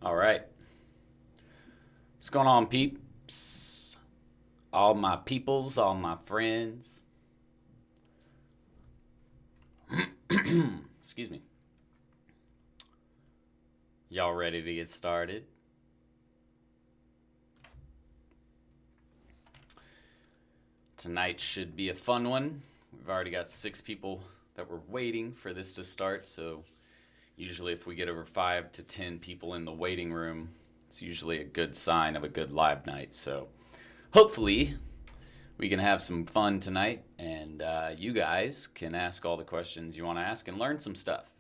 All right. What's going on, peeps? All my peoples, all my friends. Excuse me. Y'all ready to get started? Tonight should be a fun one. We've already got 6 people that were waiting for this to start, so usually if we get over 5 to 10 people in the waiting room, it's usually a good sign of a good live night. So hopefully we can have some fun tonight, and you guys can ask all the questions you want to ask and learn some stuff.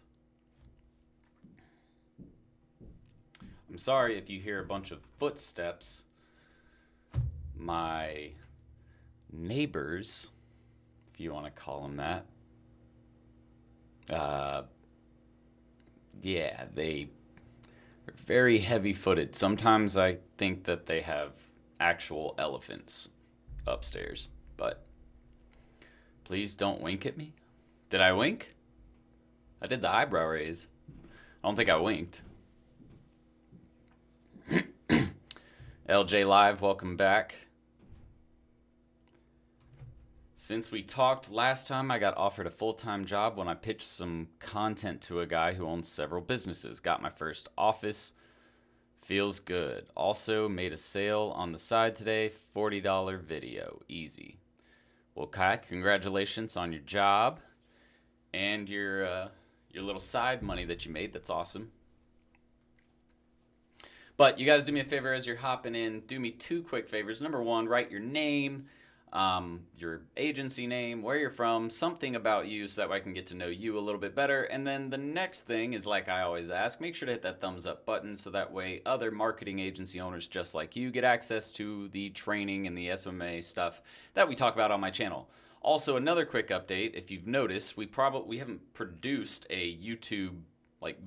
I'm sorry if you hear a bunch of footsteps. My neighbors, if you want to call them that, yeah, they are very heavy-footed. Sometimes I think that they have actual elephants upstairs, but please don't wink at me. Did I wink? I did the eyebrow raise. I don't think I winked. LJ Live, welcome back. Since we talked last time, I got offered a full-time job when I pitched some content to a guy who owns several businesses. Got my first office. Feels good. Also made a sale on the side today. $40 video. Easy. Well, Kai, congratulations on your job and your little side money that you made. That's awesome. But you guys do me a favor as you're hopping in. Do me 2 quick favors. Number 1, write your name, your agency name, where you're from, something about you so that way I can get to know you a little bit better. And then the next thing is, like I always ask, make sure to hit that thumbs up button so that way other marketing agency owners just like you get access to the training and the SMMA stuff that we talk about on my channel. Also, another quick update, if you've noticed, we haven't produced a YouTube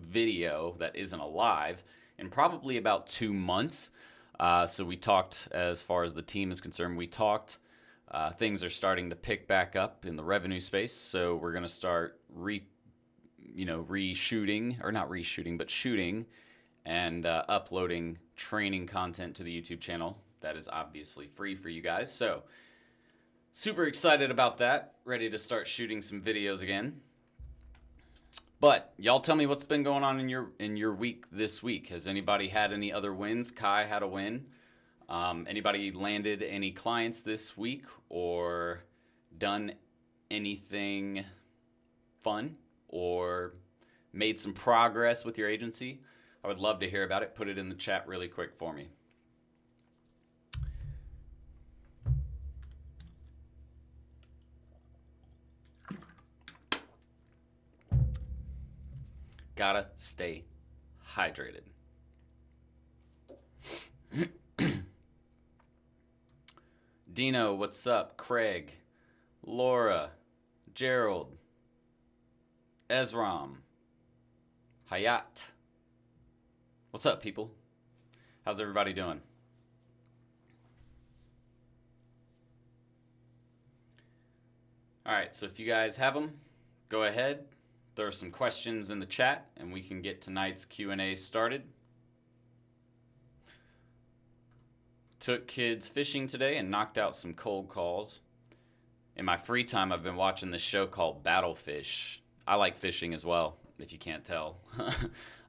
video that isn't a live in probably about 2 months. So we talked, as far as the team is concerned, things are starting to pick back up in the revenue space. So we're going to start shooting and uploading training content to the YouTube channel. That is obviously free for you guys. So super excited about that. Ready to start shooting some videos again. But y'all tell me what's been going on in your week this week. Has anybody had any other wins? Kai had a win. Anybody landed any clients this week or done anything fun or made some progress with your agency? I would love to hear about it. Put it in the chat really quick for me. Gotta stay hydrated. Dino, what's up? Craig, Laura, Gerald, Ezram, Hayat. What's up, people? How's everybody doing? All right, so if you guys have them, go ahead. Throw some questions in the chat, and we can get tonight's Q&A started. Took kids fishing today and knocked out some cold calls. In my free time, I've been watching this show called Battlefish. I like fishing as well, if you can't tell.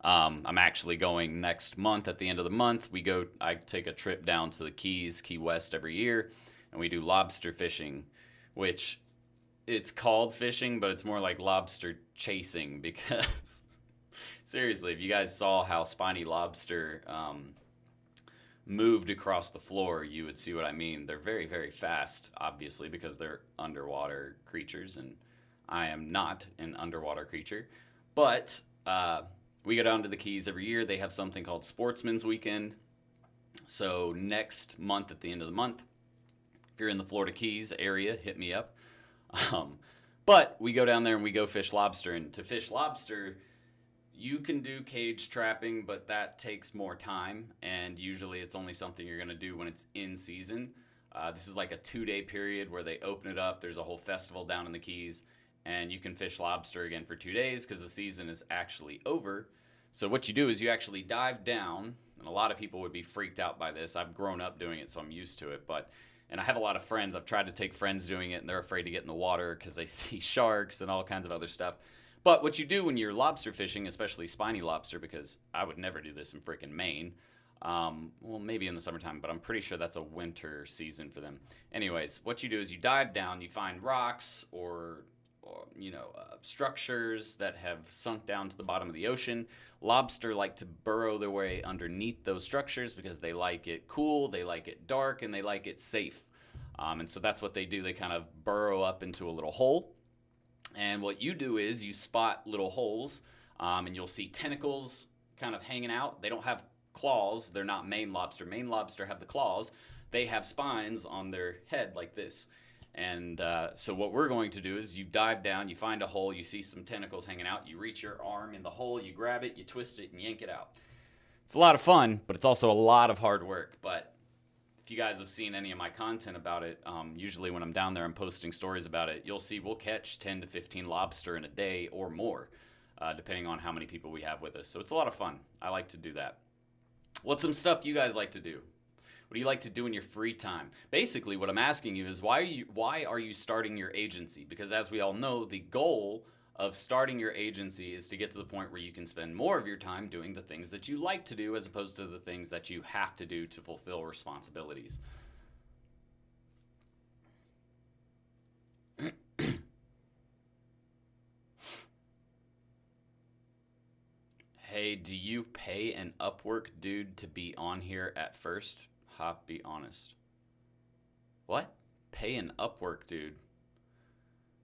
I'm actually going next month. At the end of the month, I take a trip down to the Keys, Key West every year, and we do lobster fishing, which it's called fishing, but it's more like lobster chasing because seriously, if you guys saw how spiny lobster moved across the floor, you would see what I mean. They're very, very fast, obviously, because they're underwater creatures, and I am not an underwater creature. But we go down to the Keys every year. They have something called Sportsman's Weekend. So next month, at the end of the month, if you're in the Florida Keys area, hit me up. But we go down there and we go fish lobster. And to fish lobster, you can do cage trapping, but that takes more time. And usually it's only something you're going to do when it's in season. This is like a 2-day period where they open it up. There's a whole festival down in the Keys. And you can fish lobster again for 2 days because the season is actually over. So what you do is you actually dive down, and a lot of people would be freaked out by this. I've grown up doing it, so I'm used to it. And I have a lot of friends. I've tried to take friends doing it, and they're afraid to get in the water because they see sharks and all kinds of other stuff. But what you do when you're lobster fishing, especially spiny lobster, because I would never do this in freaking Maine. Well, maybe in the summertime, but I'm pretty sure that's a winter season for them. Anyways, what you do is you dive down, you find rocks or structures that have sunk down to the bottom of the ocean. Lobster like to burrow their way underneath those structures because they like it cool, they like it dark, and they like it safe. And so that's what they do. They kind of burrow up into a little hole. And what you do is you spot little holes, and you'll see tentacles kind of hanging out. They don't have claws. They're not Maine lobster. Maine lobster have the claws. They have spines on their head like this. And so what we're going to do is you dive down, you find a hole, you see some tentacles hanging out, you reach your arm in the hole, you grab it, you twist it, and yank it out. It's a lot of fun, but it's also a lot of hard work. But if you guys have seen any of my content about it, usually when I'm down there, I'm posting stories about it. You'll see we'll catch 10 to 15 lobster in a day or more, depending on how many people we have with us. So it's a lot of fun. I like to do that. What's some stuff you guys like to do? What do you like to do in your free time? Basically, what I'm asking you is why are you starting your agency? Because as we all know, the goal of starting your agency is to get to the point where you can spend more of your time doing the things that you like to do as opposed to the things that you have to do to fulfill responsibilities. Hey, do you pay an Upwork dude to be on here at first? Hop, be honest. What? Pay an Upwork dude?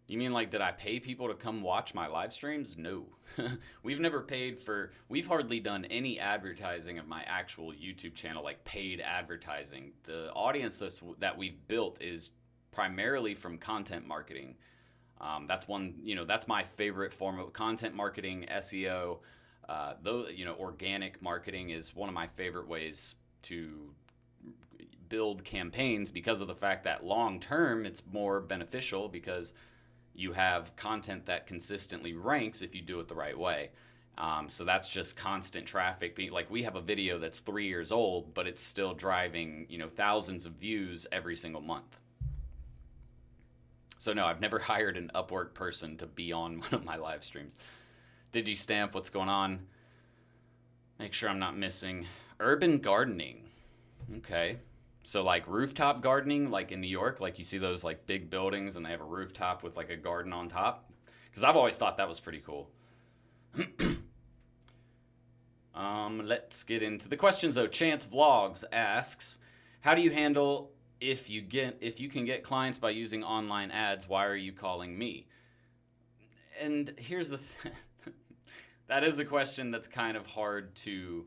You mean like, did I pay people to come watch my live streams? No. We've hardly done any advertising of my actual YouTube channel, like paid advertising. The audience that we've built is primarily from content marketing. That's my favorite form of content marketing, SEO. Organic marketing is one of my favorite ways to build campaigns because of the fact that long term it's more beneficial because you have content that consistently ranks if you do it the right way. So that's just constant traffic. Like we have a video that's 3 years old, but it's still driving, thousands of views every single month. So no, I've never hired an Upwork person to be on one of my live streams. DigiStamp, what's going on? Make sure I'm not missing. Urban gardening. Okay. So like rooftop gardening, like in New York, like you see those like big buildings and they have a rooftop with like a garden on top. Because I've always thought that was pretty cool. Let's get into the questions though. Chance Vlogs asks, how do you handle if you can get clients by using online ads? Why are you calling me? And here's the thing. That is a question that's kind of hard to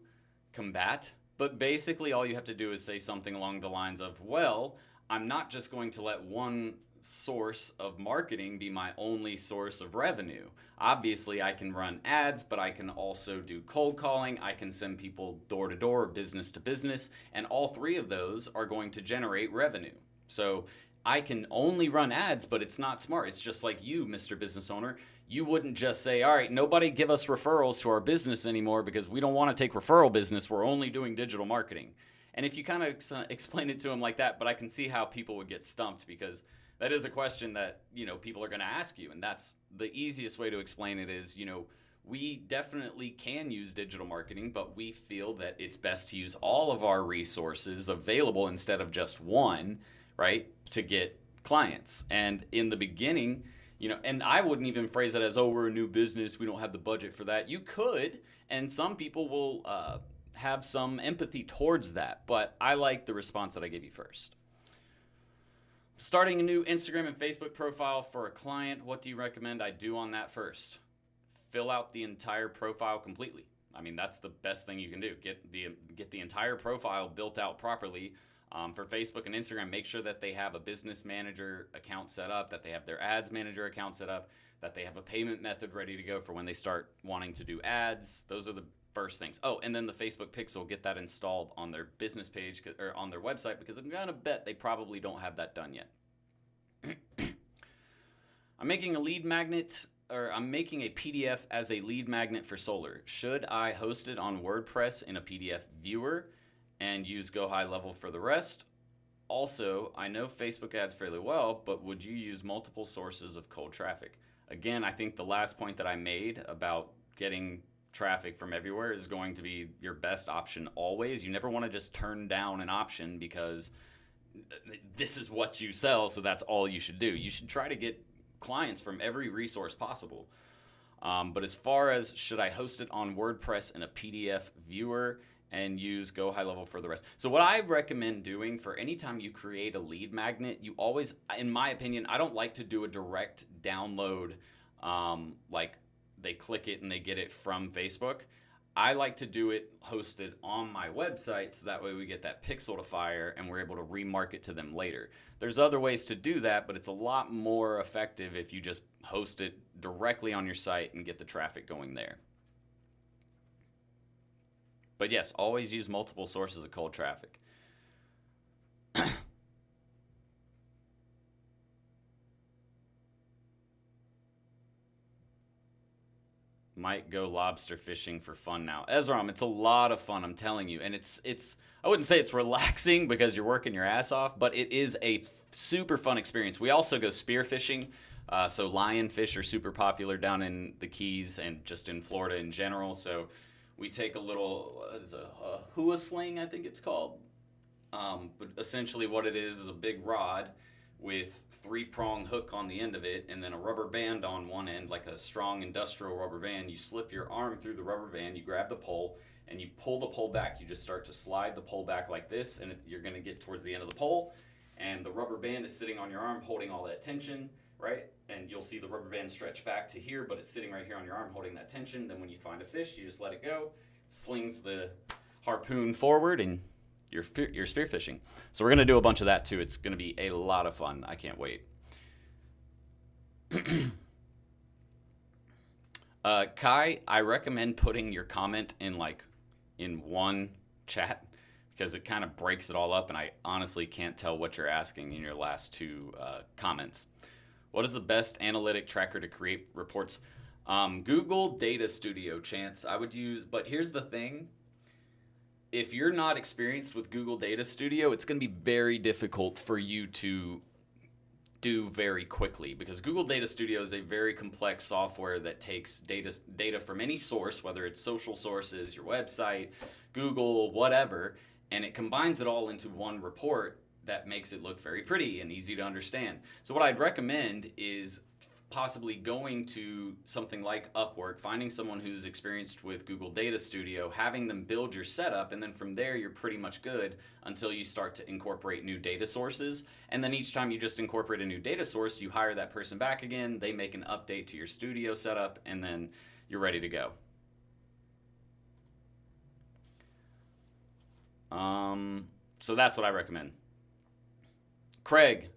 combat. But basically all you have to do is say something along the lines of, well, I'm not just going to let one source of marketing be my only source of revenue. Obviously, I can run ads, but I can also do cold calling. I can send people door to door, business to business, and all three of those are going to generate revenue. So I can only run ads, but it's not smart. It's just like you, Mr. Business Owner. You wouldn't just say, all right, nobody give us referrals to our business anymore because we don't want to take referral business. We're only doing digital marketing. And if you kind of explain it to them like that, but I can see how people would get stumped because that is a question that, people are going to ask you. And that's the easiest way to explain it is, we definitely can use digital marketing, but we feel that it's best to use all of our resources available instead of just one, right, to get clients. And in the beginning, and I wouldn't even phrase it as, oh, we're a new business, we don't have the budget for that. You could, and some people will have some empathy towards that, but I like the response that I gave you first. Starting a new Instagram and Facebook profile for a client, what do you recommend I do on that first? Fill out the entire profile completely. I mean, that's the best thing you can do. Get the entire profile built out properly. For Facebook and Instagram, make sure that they have a business manager account set up, that they have their ads manager account set up, that they have a payment method ready to go for when they start wanting to do ads. Those are the first things. Oh, and then the Facebook Pixel, get that installed on their business page or on their website because I'm going to bet they probably don't have that done yet. I'm making a lead magnet I'm making a PDF as a lead magnet for solar. Should I host it on WordPress in a PDF viewer and use Go High Level for the rest? Also, I know Facebook ads fairly well, but would you use multiple sources of cold traffic? Again, I think the last point that I made about getting traffic from everywhere is going to be your best option always. You never want to just turn down an option because this is what you sell, so that's all you should do. You should try to get clients from every resource possible. But as far as should I host it on WordPress in a PDF viewer and use Go High Level for the rest? So what I recommend doing for any time you create a lead magnet, you always, in my opinion, I don't like to do a direct download, like they click it and they get it from Facebook. I like to do it hosted on my website so that way we get that pixel to fire and we're able to remarket to them later. There's other ways to do that, but it's a lot more effective if you just host it directly on your site and get the traffic going there. But yes, always use multiple sources of cold traffic. Might go lobster fishing for fun now. Ezram, it's a lot of fun, I'm telling you. And it's I wouldn't say it's relaxing because you're working your ass off, but it is a super fun experience. We also go spearfishing. So lionfish are super popular down in the Keys and just in Florida in general. So we take a little, a hua sling, I think it's called. But essentially what it is a big rod with 3-prong hook on the end of it and then a rubber band on one end, like a strong industrial rubber band. You slip your arm through the rubber band, you grab the pole, and you pull the pole back. You just start to slide the pole back like this, and you're going to get towards the end of the pole, and the rubber band is sitting on your arm holding all that tension, right? And you'll see the rubber band stretch back to here, but it's sitting right here on your arm holding that tension. Then when you find a fish, you just let it go, slings the harpoon forward, and you're spearfishing. So we're going to do a bunch of that too. It's going to be a lot of fun. I can't wait. Kai, I recommend putting your comment in one chat because it kind of breaks it all up, and I honestly can't tell what you're asking in your last two comments. What is the best analytic tracker to create reports? Google Data Studio, Chance. I would use, but here's the thing. If you're not experienced with Google Data Studio, it's going to be very difficult for you to do very quickly because Google Data Studio is a very complex software that takes data from any source, whether it's social sources, your website, Google, whatever, and it combines it all into one report that makes it look very pretty and easy to understand. So what I'd recommend is possibly going to something like Upwork, finding someone who's experienced with Google Data Studio, having them build your setup, and then from there you're pretty much good until you start to incorporate new data sources. And then each time you just incorporate a new data source, you hire that person back again, they make an update to your studio setup, and then you're ready to go. So that's what I recommend. Craig,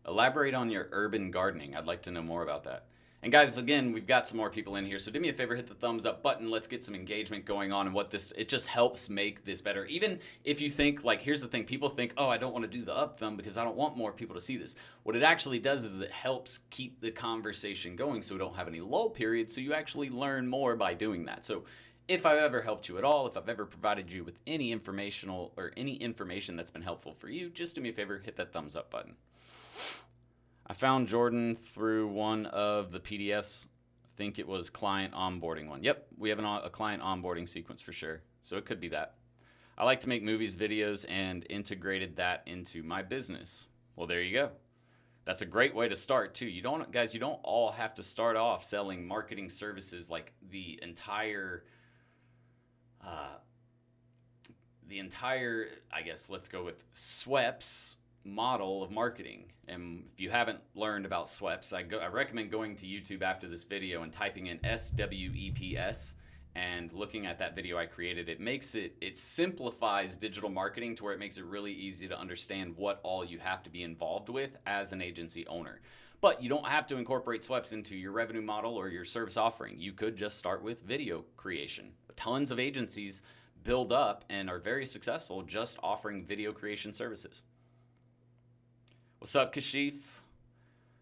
elaborate on your urban gardening. I'd like to know more about that. And guys, again, we've got some more people in here, so do me a favor, hit the thumbs up button. Let's get some engagement going on, and it just helps make this better. Even if you think, here's the thing, people think, oh, I don't want to do the up thumb because I don't want more people to see this. What it actually does is it helps keep the conversation going so we don't have any lull periods, so you actually learn more by doing that. So if I've ever helped you at all, if I've ever provided you with any informational or any information that's been helpful for you, just do me a favor, hit that thumbs up button. I found Jordan through one of the PDFs. I think it was client onboarding one. Yep, we have a client onboarding sequence for sure. So it could be that. I like to make movies, videos, and integrated that into my business. Well, there you go. That's a great way to start too. You don't all have to start off selling marketing services like the entire, I guess let's go with SWEPS model of marketing. And if you haven't learned about SWEPS, I recommend going to YouTube after this video and typing in SWEPS and looking at that video I created. It simplifies digital marketing to where it makes it really easy to understand what all you have to be involved with as an agency owner. But you don't have to incorporate SWEPS into your revenue model or your service offering. You could just start with video creation. Tons of agencies build up and are very successful just offering video creation services. What's up, Kashif?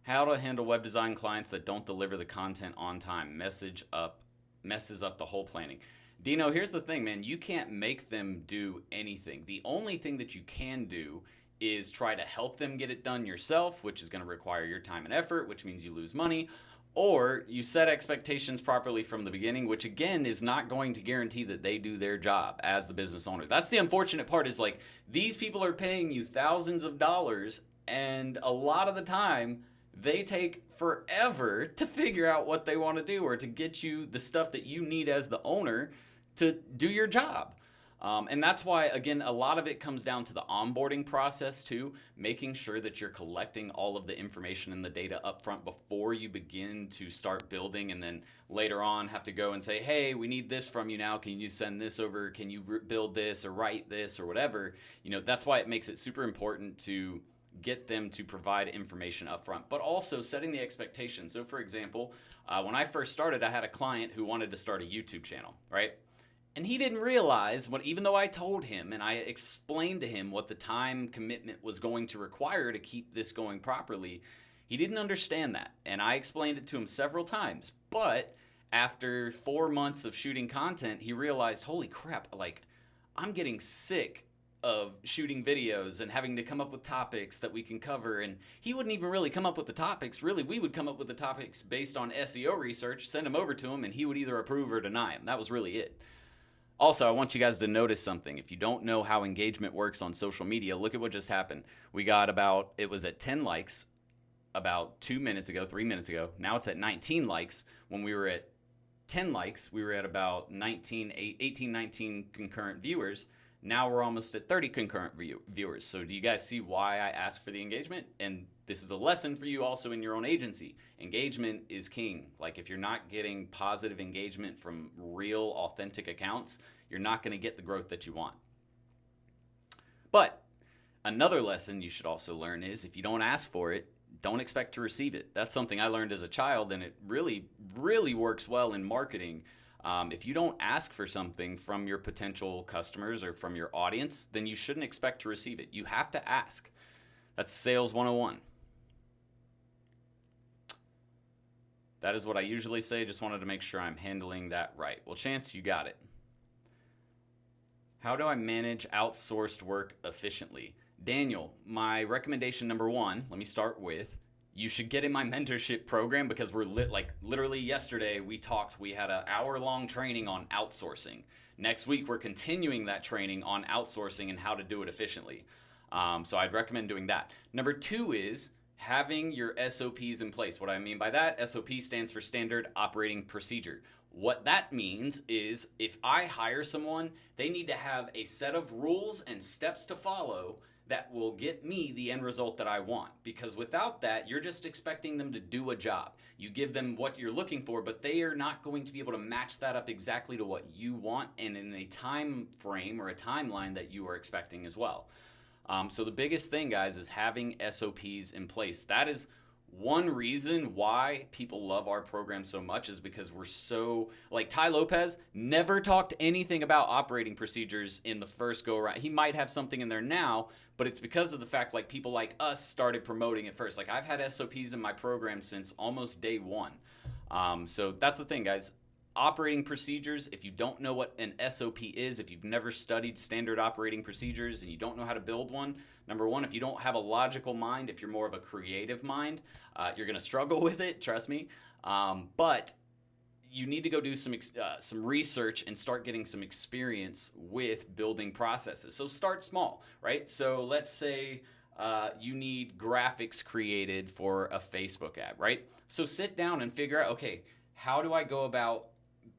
How to handle web design clients that don't deliver the content on time. Messes up the whole planning. Dino, here's the thing, man. You can't make them do anything. The only thing that you can do is try to help them get it done yourself, which is going to require your time and effort, which means you lose money. Or you set expectations properly from the beginning, which again is not going to guarantee that they do their job as the business owner. That's the unfortunate part, is like, these people are paying you thousands of dollars, and a lot of the time they take forever to figure out what they want to do or to get you the stuff that you need as the owner to do your job. And that's why, again, a lot of it comes down to the onboarding process too, making sure that you're collecting all of the information and the data up front before you begin to start building, and then later on have to go and say, hey, we need this from you now. Can you send this over? Can you build this or write this or whatever? That's why it makes it super important to get them to provide information up front, but also setting the expectation. So for example, when I first started, I had a client who wanted to start a YouTube channel, right? And he didn't realize, even though I told him and I explained to him what the time commitment was going to require to keep this going properly, he didn't understand that. And I explained it to him several times. But after 4 months of shooting content, he realized, holy crap, like, I'm getting sick of shooting videos and having to come up with topics that we can cover. And he wouldn't even really come up with the topics. Really, we would come up with the topics based on SEO research, send them over to him, and he would either approve or deny them. That was really it. Also, I want you guys to notice something. If you don't know how engagement works on social media, look at what just happened. We got it was at 10 likes about 3 minutes ago. Now it's at 19 likes. When we were at 10 likes, we were at about 18, 19 concurrent viewers. Now we're almost at 30 concurrent viewers. So do you guys see why I ask for the engagement? And this is a lesson for you also in your own agency. Engagement is king. Like, if you're not getting positive engagement from real, authentic accounts, you're not going to get the growth that you want. But another lesson you should also learn is, if you don't ask for it, don't expect to receive it. That's something I learned as a child, and it really, really works well in marketing. If you don't ask for something from your potential customers or from your audience, then you shouldn't expect to receive it. You have to ask. That's sales 101. That is what I usually say. Just wanted to make sure I'm handling that right. Well, Chance, you got it. How do I manage outsourced work efficiently? Daniel, my recommendation number one, let me start with, you should get in my mentorship program, because we're literally yesterday we had an hour-long training on outsourcing. Next week we're continuing that training on outsourcing and how to do it efficiently. So I'd recommend doing that. Number two is having your SOPs in place. What I mean by that, SOP stands for Standard Operating Procedure. What that means is, if I hire someone, they need to have a set of rules and steps to follow that will get me the end result that I want. Because without that, you're just expecting them to do a job. You give them what you're looking for, but they are not going to be able to match that up exactly to what you want and in a time frame or a timeline that you are expecting as well. So the biggest thing, guys, is having SOPs in place. That is one reason why people love our program so much, is because we're so, like, Ty Lopez never talked anything about operating procedures in the first go around. He might have something in there now, but it's because of the fact, like, people like us started promoting it first. Like, I've had SOPs in my program since almost day one. So that's the thing, guys. Operating procedures, if you don't know what an SOP is, if you've never studied standard operating procedures and you don't know how to build one, number one, if you don't have a logical mind, if you're more of a creative mind, you're going to struggle with it, trust me. But you need to go do some research and start getting some experience with building processes. So start small, right? So let's say you need graphics created for a Facebook ad, right? So sit down and figure out, okay, how do I go about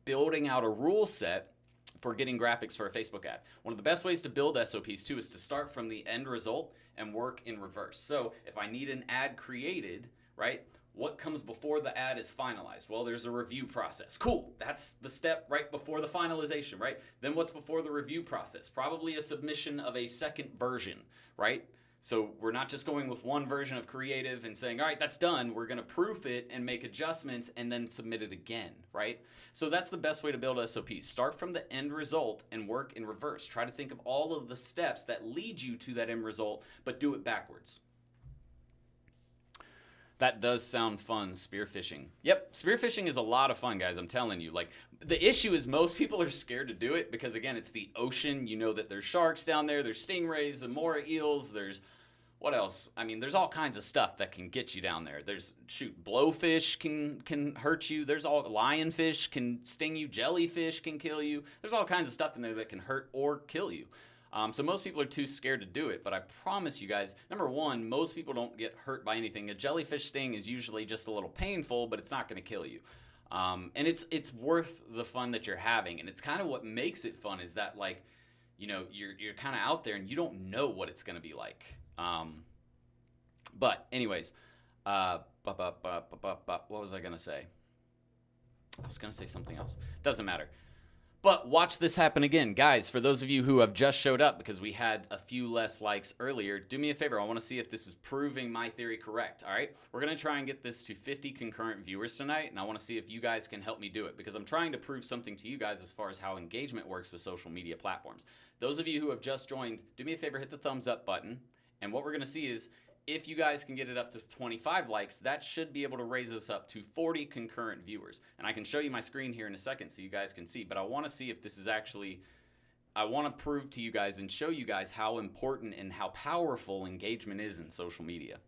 building out a rule set for getting graphics for a Facebook ad? One of the best ways to build SOPs too is to start from the end result and work in reverse. So if I need an ad created, right, what comes before the ad is finalized? Well, there's a review process. Cool, that's the step right before the finalization, right? Then what's before the review process? Probably a submission of a second version, right? So we're not just going with one version of creative and saying, all right, that's done. We're going to proof it and make adjustments and then submit it again, right? So that's the best way to build SOPs. Start from the end result and work in reverse. Try to think of all of the steps that lead you to that end result, but do it backwards. That does sound fun, spearfishing. Yep, spearfishing is a lot of fun, guys. I'm telling you. Like, the issue is most people are scared to do it because, again, it's the ocean. You know that there's sharks down there, there's stingrays, and more eels, there's what else? I mean, there's all kinds of stuff that can get you down there. There's blowfish can hurt you. There's all lionfish can sting you. Jellyfish can kill you. There's all kinds of stuff in there that can hurt or kill you. So most people are too scared to do it, but I promise you guys, number one, most people don't get hurt by anything. A jellyfish sting is usually just a little painful, but it's not going to kill you. And it's worth the fun that you're having, and it's kind of what makes it fun is that, like, you know, you're kind of out there and you don't know what it's going to be like. But anyways, what was I going to say? I was going to say something else. Doesn't matter. But watch this happen again. Guys, for those of you who have just showed up because we had a few less likes earlier, do me a favor. I want to see if this is proving my theory correct, all right? We're going to try and get this to 50 concurrent viewers tonight, and I want to see if you guys can help me do it because I'm trying to prove something to you guys as far as how engagement works with social media platforms. Those of you who have just joined, do me a favor, hit the thumbs up button, and what we're going to see is if you guys can get it up to 25 likes, that should be able to raise us up to 40 concurrent viewers. And I can show you my screen here in a second so you guys can see, but I want to see if this is actually, I want to prove to you guys and show you guys how important and how powerful engagement is in social media.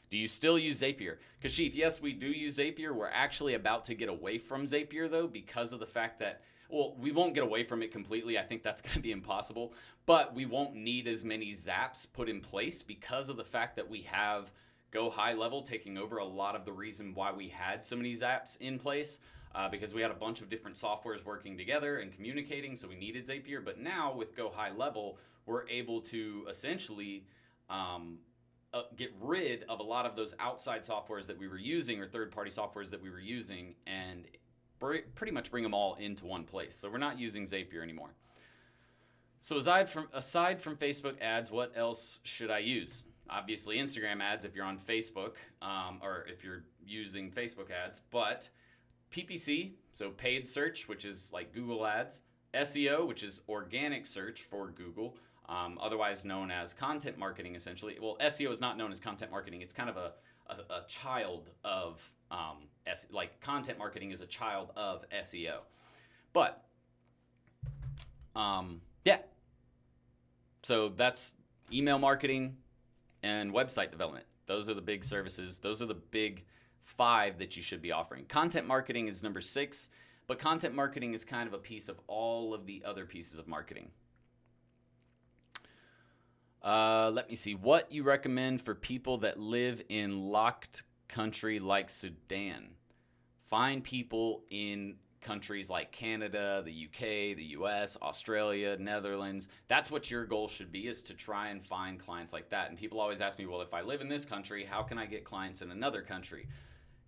Do you still use Zapier? Kashif, yes, we do use Zapier. We're actually about to get away from Zapier though because of the fact that, well, we won't get away from it completely. I think that's going to be impossible. But we won't need as many zaps put in place because of the fact that we have Go High Level taking over a lot of the reason why we had so many zaps in place. Because we had a bunch of different softwares working together and communicating, so we needed Zapier. But now with Go High Level, we're able to essentially get rid of a lot of those outside softwares that we were using or third-party softwares that we were using and pretty much bring them all into one place. So we're not using Zapier anymore. So aside from Facebook ads, what else should I use? Obviously Instagram ads if you're on Facebook or if you're using Facebook ads, but PPC, so paid search, which is like Google ads, SEO, which is organic search for Google, otherwise known as content marketing essentially. Well, SEO is not known as content marketing. It's kind of a child of like content marketing is a child of SEO. But yeah. So that's email marketing and website development. Those are the big services. Those are the big 5 that you should be offering. Content marketing is number 6, but content marketing is kind of a piece of all of the other pieces of marketing. Let me see. What you recommend for people that live in locked country like Sudan? Find people in countries like Canada, the UK, the US, Australia, Netherlands. That's what your goal should be, is to try and find clients like that. And people always ask me, well, if I live in this country, how can I get clients in another country?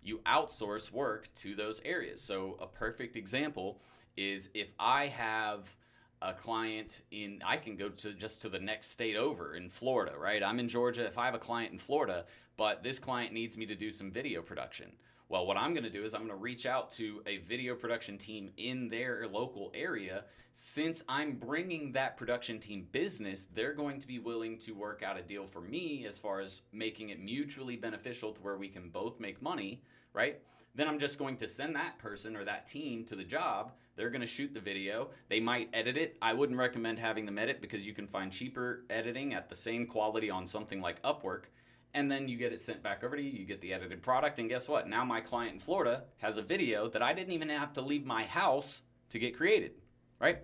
You outsource work to those areas. So a perfect example is if I have a client in, I can go to just to the next state over in Florida, right? I'm in Georgia. If I have a client in Florida, but this client needs me to do some video production, well, what I'm going to do is I'm going to reach out to a video production team in their local area. Since I'm bringing that production team business, they're going to be willing to work out a deal for me as far as making it mutually beneficial to where we can both make money, right? Then I'm just going to send that person or that team to the job. They're going to shoot the video. They might edit it. I wouldn't recommend having them edit because you can find cheaper editing at the same quality on something like Upwork. And then you get it sent back over to you. You get the edited product. And guess what? Now my client in Florida has a video that I didn't even have to leave my house to get created, right?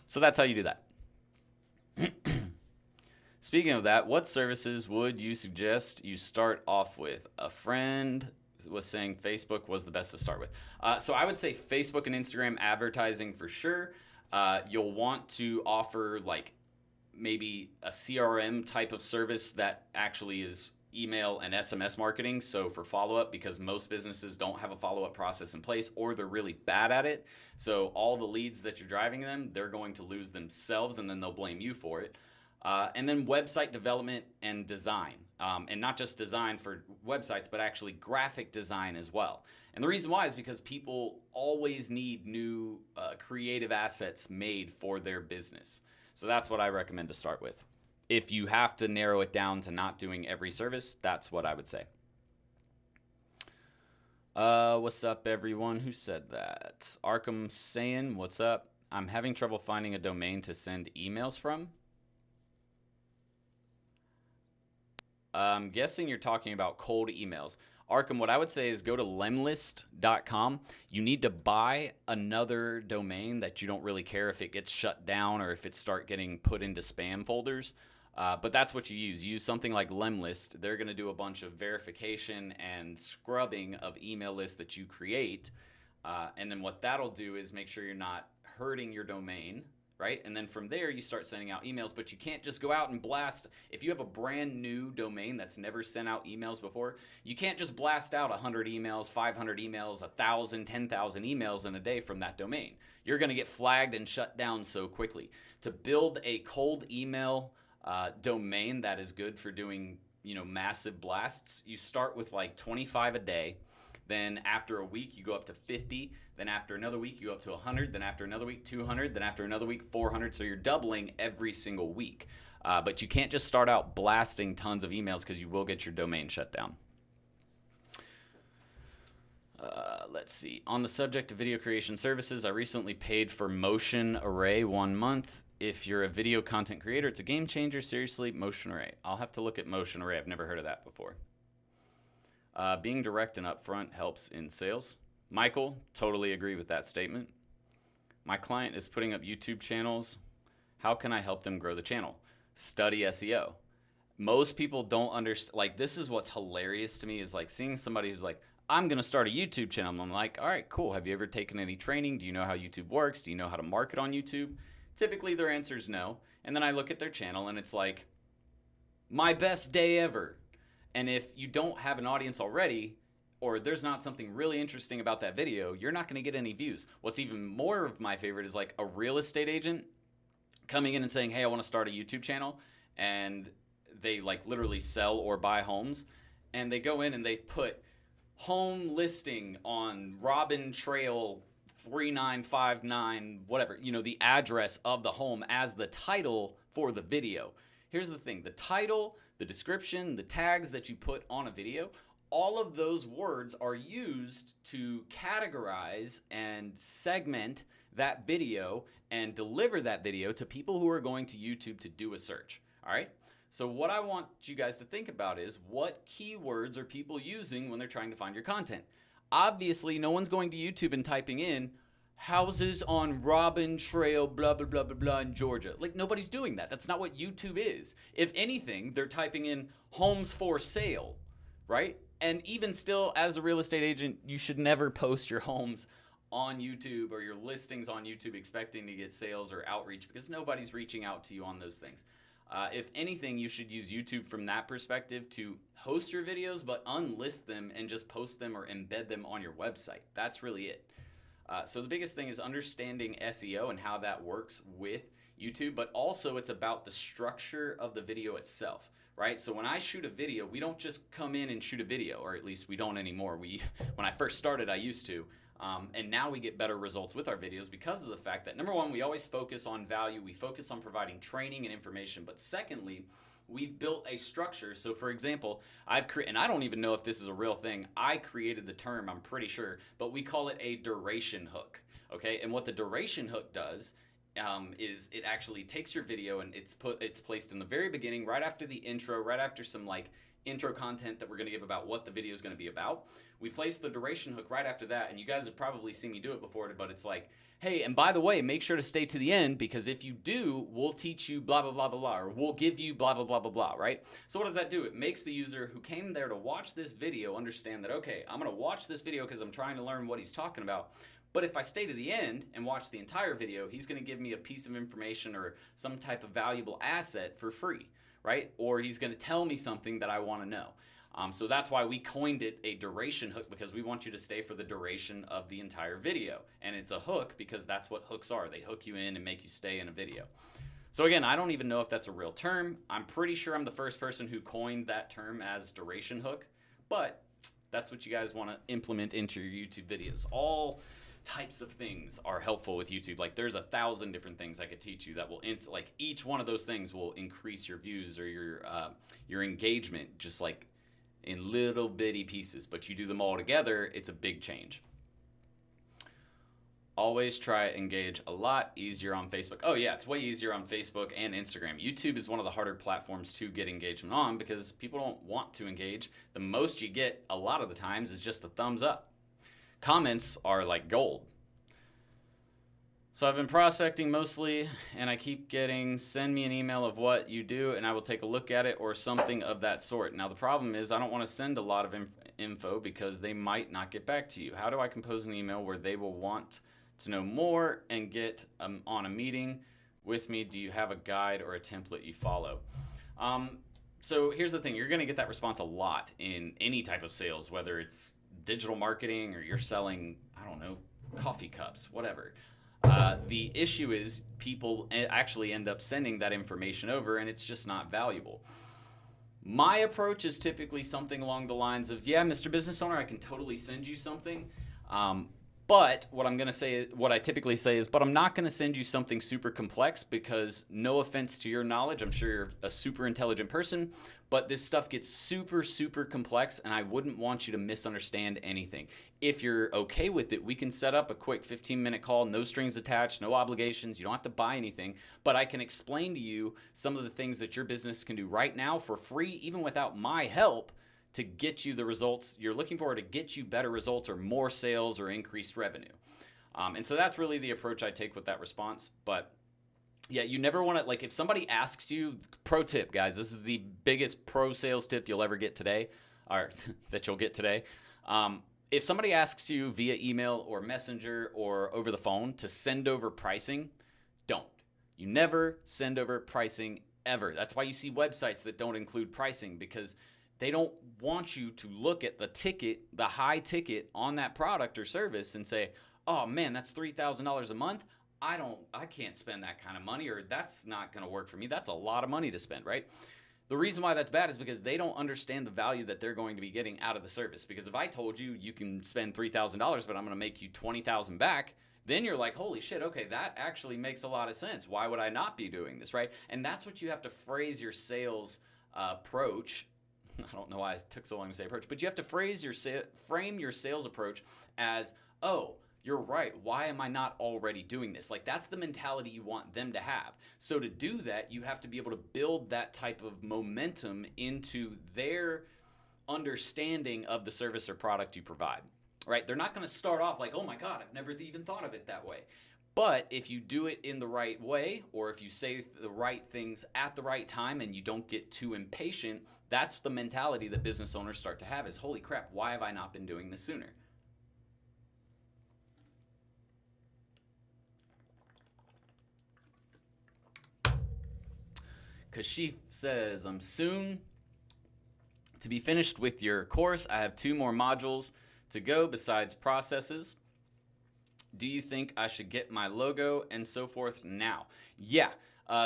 So that's how you do that. Speaking of that, what services would you suggest you start off with? A friend was saying Facebook was the best to start with. So I would say Facebook and Instagram advertising for sure. You'll want to offer like maybe a CRM type of service that actually is email and SMS marketing. So for follow-up, because most businesses don't have a follow-up process in place or they're really bad at it. So all the leads that you're driving them, they're going to lose themselves and then they'll blame you for it. And then website development and design. And not just design for websites, but actually graphic design as well. And the reason why is because people always need new creative assets made for their business. So that's what I recommend to start with. If you have to narrow it down to not doing every service, that's what I would say. What's up, everyone? Who said that? Arkham saying, what's up? I'm having trouble finding a domain to send emails from. I'm guessing you're talking about cold emails. Arkham, what I would say is go to lemlist.com. You need to buy another domain that you don't really care if it gets shut down or if it start getting put into spam folders. But that's what you use. Use something like Lemlist. They're going to do a bunch of verification and scrubbing of email lists that you create. And then what that'll do is make sure you're not hurting your domain, right? And then from there, you start sending out emails, but you can't just go out and blast. If you have a brand new domain that's never sent out emails before, you can't just blast out 100 emails, 500 emails, 1,000, 10,000 emails in a day from that domain. You're going to get flagged and shut down so quickly. To build a cold email domain that is good for doing, massive blasts, you start with like 25 a day. Then after a week, you go up to 50. Then after another week, you go up to 100. Then after another week, 200. Then after another week, 400. So you're doubling every single week. But you can't just start out blasting tons of emails because you will get your domain shut down. Let's see. On the subject of video creation services, I recently paid for Motion Array 1 month. If you're a video content creator, it's a game changer. Seriously, Motion Array. I'll have to look at Motion Array. I've never heard of that before. Being direct and upfront helps in sales. Michael, totally agree with that statement. My client is putting up YouTube channels. How can I help them grow the channel? Study SEO. Most people don't understand. Like, this is what's hilarious to me is like seeing somebody who's like, I'm going to start a YouTube channel. I'm like, all right, cool. Have you ever taken any training? Do you know how YouTube works? Do you know how to market on YouTube? Typically, their answer is no. And then I look at their channel and it's like, my best day ever. And if you don't have an audience already, or there's not something really interesting about that video, you're not going to get any views. What's even more of my favorite is like a real estate agent coming in and saying, hey, I want to start a YouTube channel. And they like literally sell or buy homes. And they go in and they put home listing on Robin Trail 3959, whatever, the address of the home as the title for the video. Here's the thing, the title, the description, the tags that you put on a video, all of those words are used to categorize and segment that video and deliver that video to people who are going to YouTube to do a search, all right? So what I want you guys to think about is what keywords are people using when they're trying to find your content? Obviously, no one's going to YouTube and typing in houses on Robin Trail, blah, blah, blah, blah, blah, in Georgia. Like, nobody's doing that. That's not what YouTube is. If anything, they're typing in homes for sale, right? And even still, as a real estate agent, you should never post your homes on YouTube or your listings on YouTube expecting to get sales or outreach because nobody's reaching out to you on those things. If anything, you should use YouTube from that perspective to host your videos, but unlist them and just post them or embed them on your website. That's really it. So the biggest thing is understanding SEO and how that works with YouTube, but also it's about the structure of the video itself, right? So when I shoot a video, we don't just come in and shoot a video, or at least we don't anymore. When I first started, I used to. And now we get better results with our videos because of the fact that, number one, we always focus on value. We focus on providing training and information. But secondly, we've built a structure. So for example, and I don't even know if this is a real thing. I created the term, I'm pretty sure, but we call it a duration hook. Okay, and what the duration hook does is it actually takes your video and it's placed in the very beginning, right after the intro, right after some like intro content that we're going to give about what the video is going to be about. We place the duration hook right after that, and you guys have probably seen me do it before, but it's like, hey, and by the way, make sure to stay to the end because if you do, we'll teach you blah, blah, blah, blah, blah, or we'll give you blah, blah, blah, blah, blah, right? So what does that do? It makes the user who came there to watch this video understand that, okay, I'm going to watch this video because I'm trying to learn what he's talking about. But if I stay to the end and watch the entire video, he's going to give me a piece of information or some type of valuable asset for free, right? Or he's going to tell me something that I want to know. So that's why we coined it a duration hook, because we want you to stay for the duration of the entire video. And it's a hook because that's what hooks are. They hook you in and make you stay in a video. So again, I don't even know if that's a real term. I'm pretty sure I'm the first person who coined that term as duration hook, but that's what you guys want to implement into your YouTube videos. All types of things are helpful with YouTube. Like there's 1,000 different things I could teach you that will like each one of those things will increase your views or your engagement, just like in little bitty pieces, but you do them all together, it's a big change. Always try engage a lot easier on Facebook. Oh yeah, it's way easier on Facebook and Instagram. YouTube is one of the harder platforms to get engagement on because people don't want to engage. The most you get a lot of the times is just a thumbs up. Comments are like gold. So I've been prospecting mostly, and I keep getting, send me an email of what you do, and I will take a look at it or something of that sort. Now the problem is I don't want to send a lot of info because they might not get back to you. How do I compose an email where they will want to know more and get on a meeting with me? Do you have a guide or a template you follow? So here's the thing. You're going to get that response a lot in any type of sales, whether it's digital marketing or you're selling, I don't know, coffee cups, whatever. The issue is people actually end up sending that information over and it's just not valuable. My approach is typically something along the lines of, yeah, Mr. Business Owner, I can totally send you something. But what I'm going to say, what I typically say is, but I'm not going to send you something super complex because no offense to your knowledge, I'm sure you're a super intelligent person, but this stuff gets super, super complex and I wouldn't want you to misunderstand anything. If you're okay with it, we can set up a quick 15-minute call, no strings attached, no obligations. You don't have to buy anything, but I can explain to you some of the things that your business can do right now for free, even without my help, to get you the results you're looking for, to get you better results or more sales or increased revenue. And so that's really the approach I take with that response. But yeah, you never want to, like, if somebody asks you, pro tip, guys, this is the biggest pro sales tip you'll ever get today, or that you'll get today. If somebody asks you via email or messenger or over the phone to send over pricing, don't. You never send over pricing ever. That's why you see websites that don't include pricing, because they don't want you to look at the ticket, the high ticket on that product or service and say, oh man, that's $3,000 a month. I can't spend that kind of money, or that's not going to work for me. That's a lot of money to spend, right? The reason why that's bad is because they don't understand the value that they're going to be getting out of the service. Because if I told you you can spend $3,000, but I'm going to make you $20,000 back, then you're like, holy shit, okay, that actually makes a lot of sense. Why would I not be doing this, right? And that's what you have to phrase your sales approach. I don't know why it took so long to say approach, but you have to frame your sales approach as, oh, you're right. Why am I not already doing this? Like, that's the mentality you want them to have. So to do that, you have to be able to build that type of momentum into their understanding of the service or product you provide, right? They're not going to start off like, oh my God, I've never even thought of it that way. But if you do it in the right way, or if you say the right things at the right time and you don't get too impatient, that's the mentality that business owners start to have is, holy crap, why have I not been doing this sooner? Kashif says, I'm soon to be finished with your course. I have 2 more modules to go besides processes. Do you think I should get my logo and so forth now? Yeah.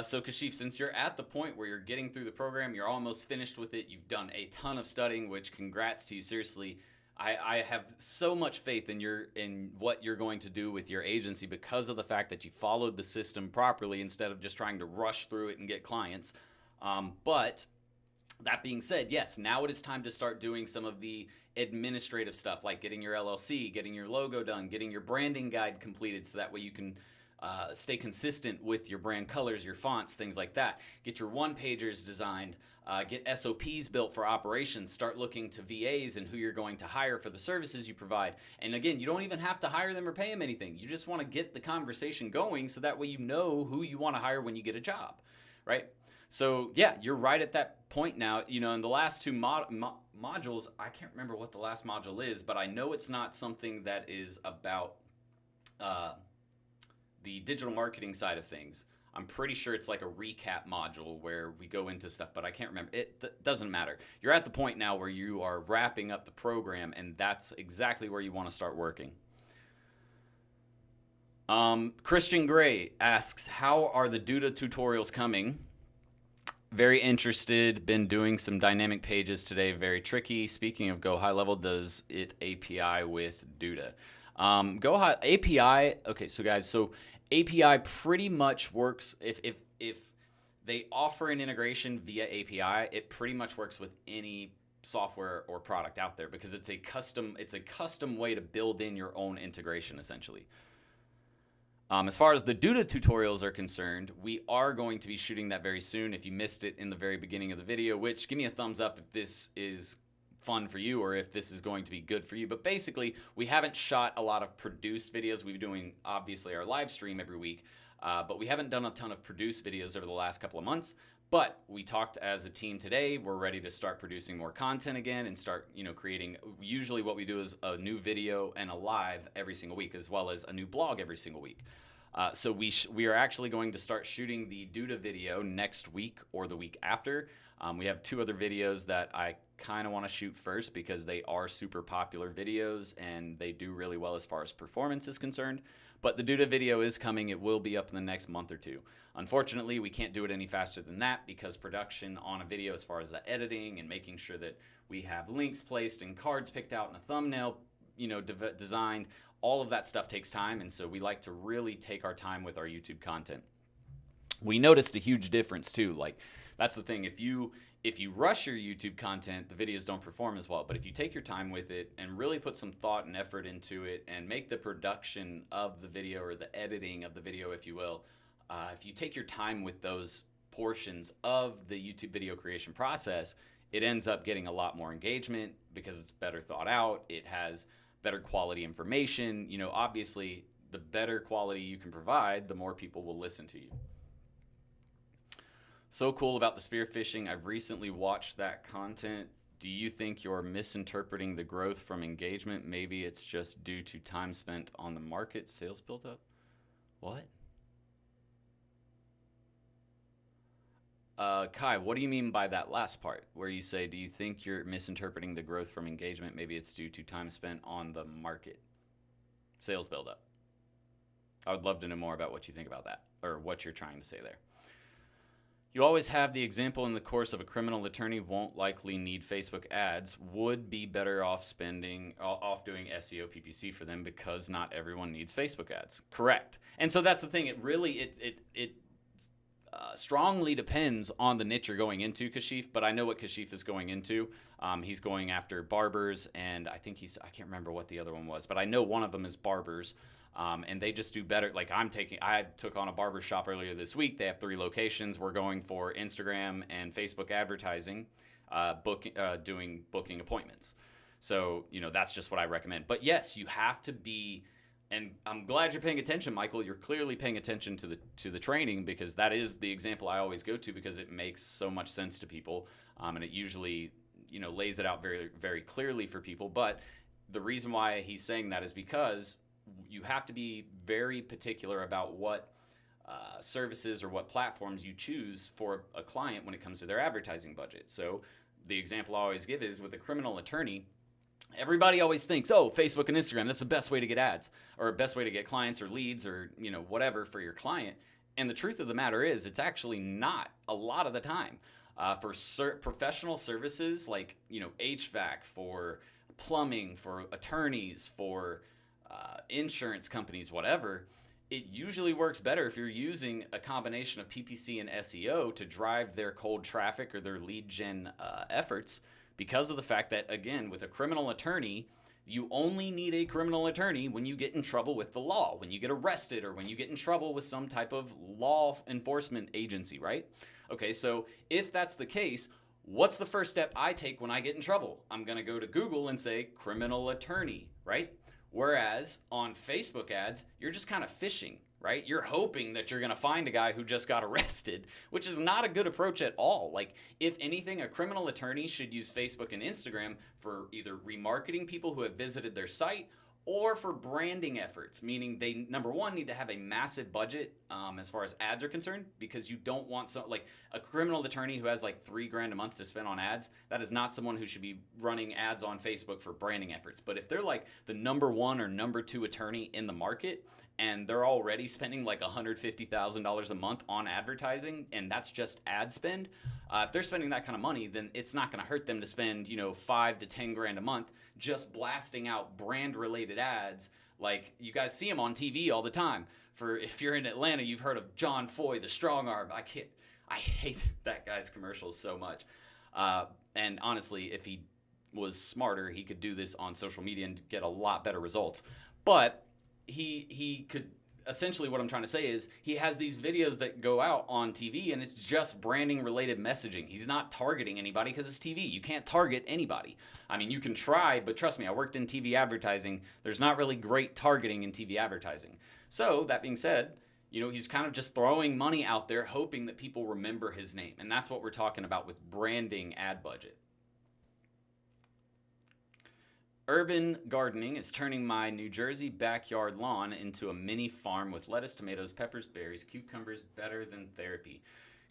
So Kashif, since you're at the point where you're getting through the program, you're almost finished with it, you've done a ton of studying, which congrats to you. Seriously, I have so much faith in what you're going to do with your agency because of the fact that you followed the system properly instead of just trying to rush through it and get clients. But that being said, yes, now it is time to start doing some of the administrative stuff, like getting your LLC, getting your logo done, getting your branding guide completed so that way you can stay consistent with your brand colors, your fonts, things like that. Get your one-pagers designed, get SOPs built for operations, start looking to VAs and who you're going to hire for the services you provide. And again, you don't even have to hire them or pay them anything. You just want to get the conversation going so that way you know who you want to hire when you get a job, right? So yeah, you're right at that point now. You know, in the last 2 modules, I can't remember what the last module is, but I know it's not something that is about the digital marketing side of things. I'm pretty sure it's like a recap module where we go into stuff, but I can't remember. It doesn't matter. You're at the point now where you are wrapping up the program, and that's exactly where you want to start working. Christian Gray asks, how are the Duda tutorials coming? Very interested. Been doing some dynamic pages today. Very tricky. Speaking of Go High Level, does it API with Duda? Go High API. Okay, so guys, so API pretty much works if they offer an integration via API. It pretty much works with any software or product out there, because it's a custom way to build in your own integration essentially. As far as the Duda tutorials are concerned, we are going to be shooting that very soon. If you missed it in the very beginning of the video, which give me a thumbs up if this is fun for you or if this is going to be good for you. But basically, we haven't shot a lot of produced videos. We've been doing, obviously, our live stream every week, but we haven't done a ton of produced videos over the last couple of months. But we talked as a team today. We're ready to start producing more content again and start, creating. Usually what we do is a new video and a live every single week, as well as a new blog every single week. So we are actually going to start shooting the Duda video next week or the week after. We have 2 other videos that I kind of want to shoot first because they are super popular videos and they do really well as far as performance is concerned. But the Duda video is coming. It will be up in the next month or 2. Unfortunately, we can't do it any faster than that because production on a video, as far as the editing and making sure that we have links placed and cards picked out and a thumbnail, designed, all of that stuff takes time. And so we like to really take our time with our YouTube content. We noticed a huge difference too. Like, that's the thing. If you rush your YouTube content, the videos don't perform as well. But if you take your time with it and really put some thought and effort into it and make the production of the video, or the editing of the video, if you will, if you take your time with those portions of the YouTube video creation process, it ends up getting a lot more engagement because it's better thought out. It has better quality information. Obviously, the better quality you can provide, the more people will listen to you. So cool about the spearfishing. I've recently watched that content. Do you think you're misinterpreting the growth from engagement? Maybe it's just due to time spent on the market, sales buildup? What? Kai, what do you mean by that last part where you say, do you think you're misinterpreting the growth from engagement? Maybe it's due to time spent on the market, sales buildup. I would love to know more about what you think about that, or what you're trying to say there. You always have the example in the course of a criminal attorney won't likely need Facebook ads, would be better off doing SEO PPC for them because not everyone needs Facebook ads. Correct. And so that's the thing. It really, strongly depends on the niche you're going into, Kashif, but I know what Kashif is going into. He's going after barbers, and I think I can't remember what the other one was, but I know one of them is barbers, and they just do better. Like I took on a barber shop earlier this week. They have 3 locations. We're going for Instagram and Facebook advertising, doing booking appointments. So, that's just what I recommend. But yes, you have to be. And I'm glad you're paying attention, Michael. You're clearly paying attention to the training, because that is the example I always go to because it makes so much sense to people, and it usually lays it out very, very clearly for people. But the reason why he's saying that is because you have to be very particular about what services or what platforms you choose for a client when it comes to their advertising budget. So the example I always give is with a criminal attorney. Everybody always thinks, Facebook and Instagram, that's the best way to get ads, or best way to get clients or leads, or whatever for your client. And the truth of the matter is, it's actually not a lot of the time. For professional services like HVAC, for plumbing, for attorneys, for insurance companies, whatever, it usually works better if you're using a combination of PPC and SEO to drive their cold traffic or their lead gen efforts. Because of the fact that, again, with a criminal attorney, you only need a criminal attorney when you get in trouble with the law, when you get arrested, or when you get in trouble with some type of law enforcement agency, right? Okay, so if that's the case, what's the first step I take when I get in trouble? I'm going to go to Google and say criminal attorney, right? Whereas on Facebook ads, you're just kind of fishing, right? You're hoping that you're going to find a guy who just got arrested, which is not a good approach at all. Like, if anything, a criminal attorney should use Facebook and Instagram for either remarketing people who have visited their site or for branding efforts, meaning they, number one, need to have a massive budget as far as ads are concerned, because you don't want like a criminal attorney who has like $3,000 a month to spend on ads. That is not someone who should be running ads on Facebook for branding efforts. But if they're like the number 1 or number 2 attorney in the market, and they're already spending like $150,000 a month on advertising, and that's just ad spend, if they're spending that kind of money, then it's not going to hurt them to spend, $5,000 to $10,000 a month just blasting out brand-related ads. Like, you guys see them on TV all the time. If you're in Atlanta, you've heard of John Foy, the strong arm. I hate that guy's commercials so much. And honestly, if he was smarter, he could do this on social media and get a lot better results. But he could essentially, what I'm trying to say is he has these videos that go out on TV and it's just branding related messaging. He's not targeting anybody because it's TV. You can't target anybody. I mean, you can try, but trust me, I worked in TV advertising. There's not really great targeting in TV advertising. So that being said, he's kind of just throwing money out there hoping that people remember his name. And that's what we're talking about with branding ad budget. Urban gardening is turning my New Jersey backyard lawn into a mini farm with lettuce, tomatoes, peppers, berries, cucumbers, better than therapy.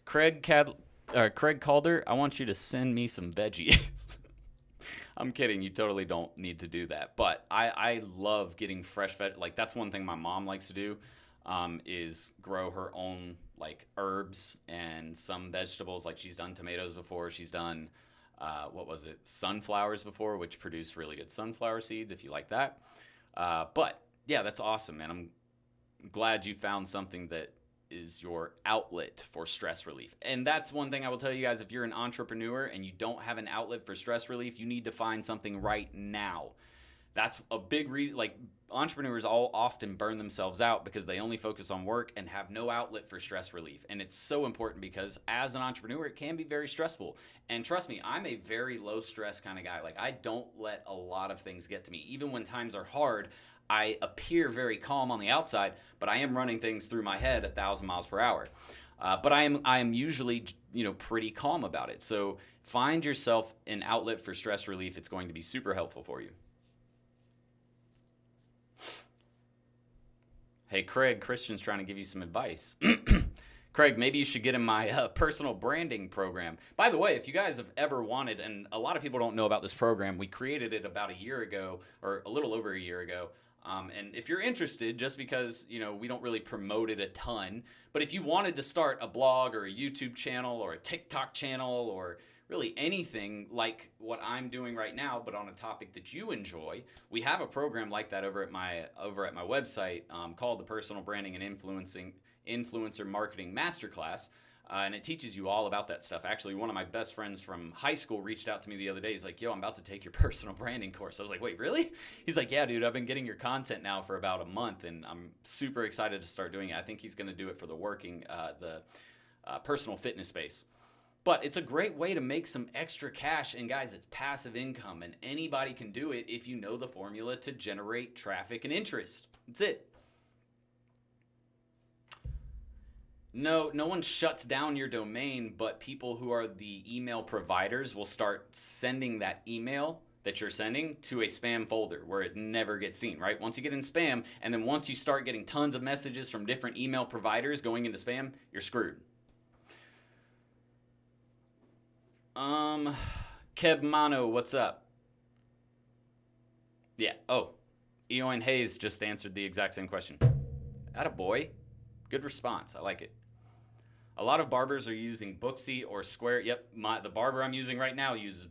Craig Calder, I want you to send me some veggies. I'm kidding. You totally don't need to do that. But I love getting fresh veg. Like, that's one thing my mom likes to do, is grow her own, like, herbs and some vegetables. Like, she's done tomatoes before. She's done sunflowers before, which produce really good sunflower seeds if you like that. But yeah, that's awesome, man. I'm glad you found something that is your outlet for stress relief. And that's one thing I will tell you guys, if you're an entrepreneur and you don't have an outlet for stress relief, you need to find something right now. That's a big reason. Like, entrepreneurs all often burn themselves out because they only focus on work and have no outlet for stress relief. And it's so important because as an entrepreneur, it can be very stressful. And trust me, I'm a very low stress kind of guy. Like, I don't let a lot of things get to me. Even when times are hard, I appear very calm on the outside, but I am running things through my head 1,000 miles per hour. But I am usually, pretty calm about it. So find yourself an outlet for stress relief. It's going to be super helpful for you. Hey, Craig, Christian's trying to give you some advice. Craig, maybe you should get in my personal branding program. By the way, if you guys have ever wanted, and a lot of people don't know about this program, we created it about a year ago, or a little over a year ago. And if you're interested, just because, we don't really promote it a ton, but if you wanted to start a blog or a YouTube channel or a TikTok channel or really anything like what I'm doing right now, but on a topic that you enjoy, we have a program like that over at my website called the Personal Branding and Influencer Marketing Masterclass. And it teaches you all about that stuff. Actually, one of my best friends from high school reached out to me the other day. He's like, yo, I'm about to take your personal branding course. I was like, wait, really? He's like, yeah, dude, I've been getting your content now for about a month, and I'm super excited to start doing it. I think he's going to do it for the personal fitness space. But it's a great way to make some extra cash. And guys, it's passive income, and anybody can do it if you know the formula to generate traffic and interest. That's it. No one shuts down your domain, but people who are the email providers will start sending that email that you're sending to a spam folder where it never gets seen, right? Once you get in spam, and then once you start getting tons of messages from different email providers going into spam, you're screwed. Kebmano, what's up? Yeah, Eoin Hayes just answered the exact same question. Attaboy. Good response. I like it. A lot of barbers are using Booksy or Square. Yep, the barber I'm using right now uses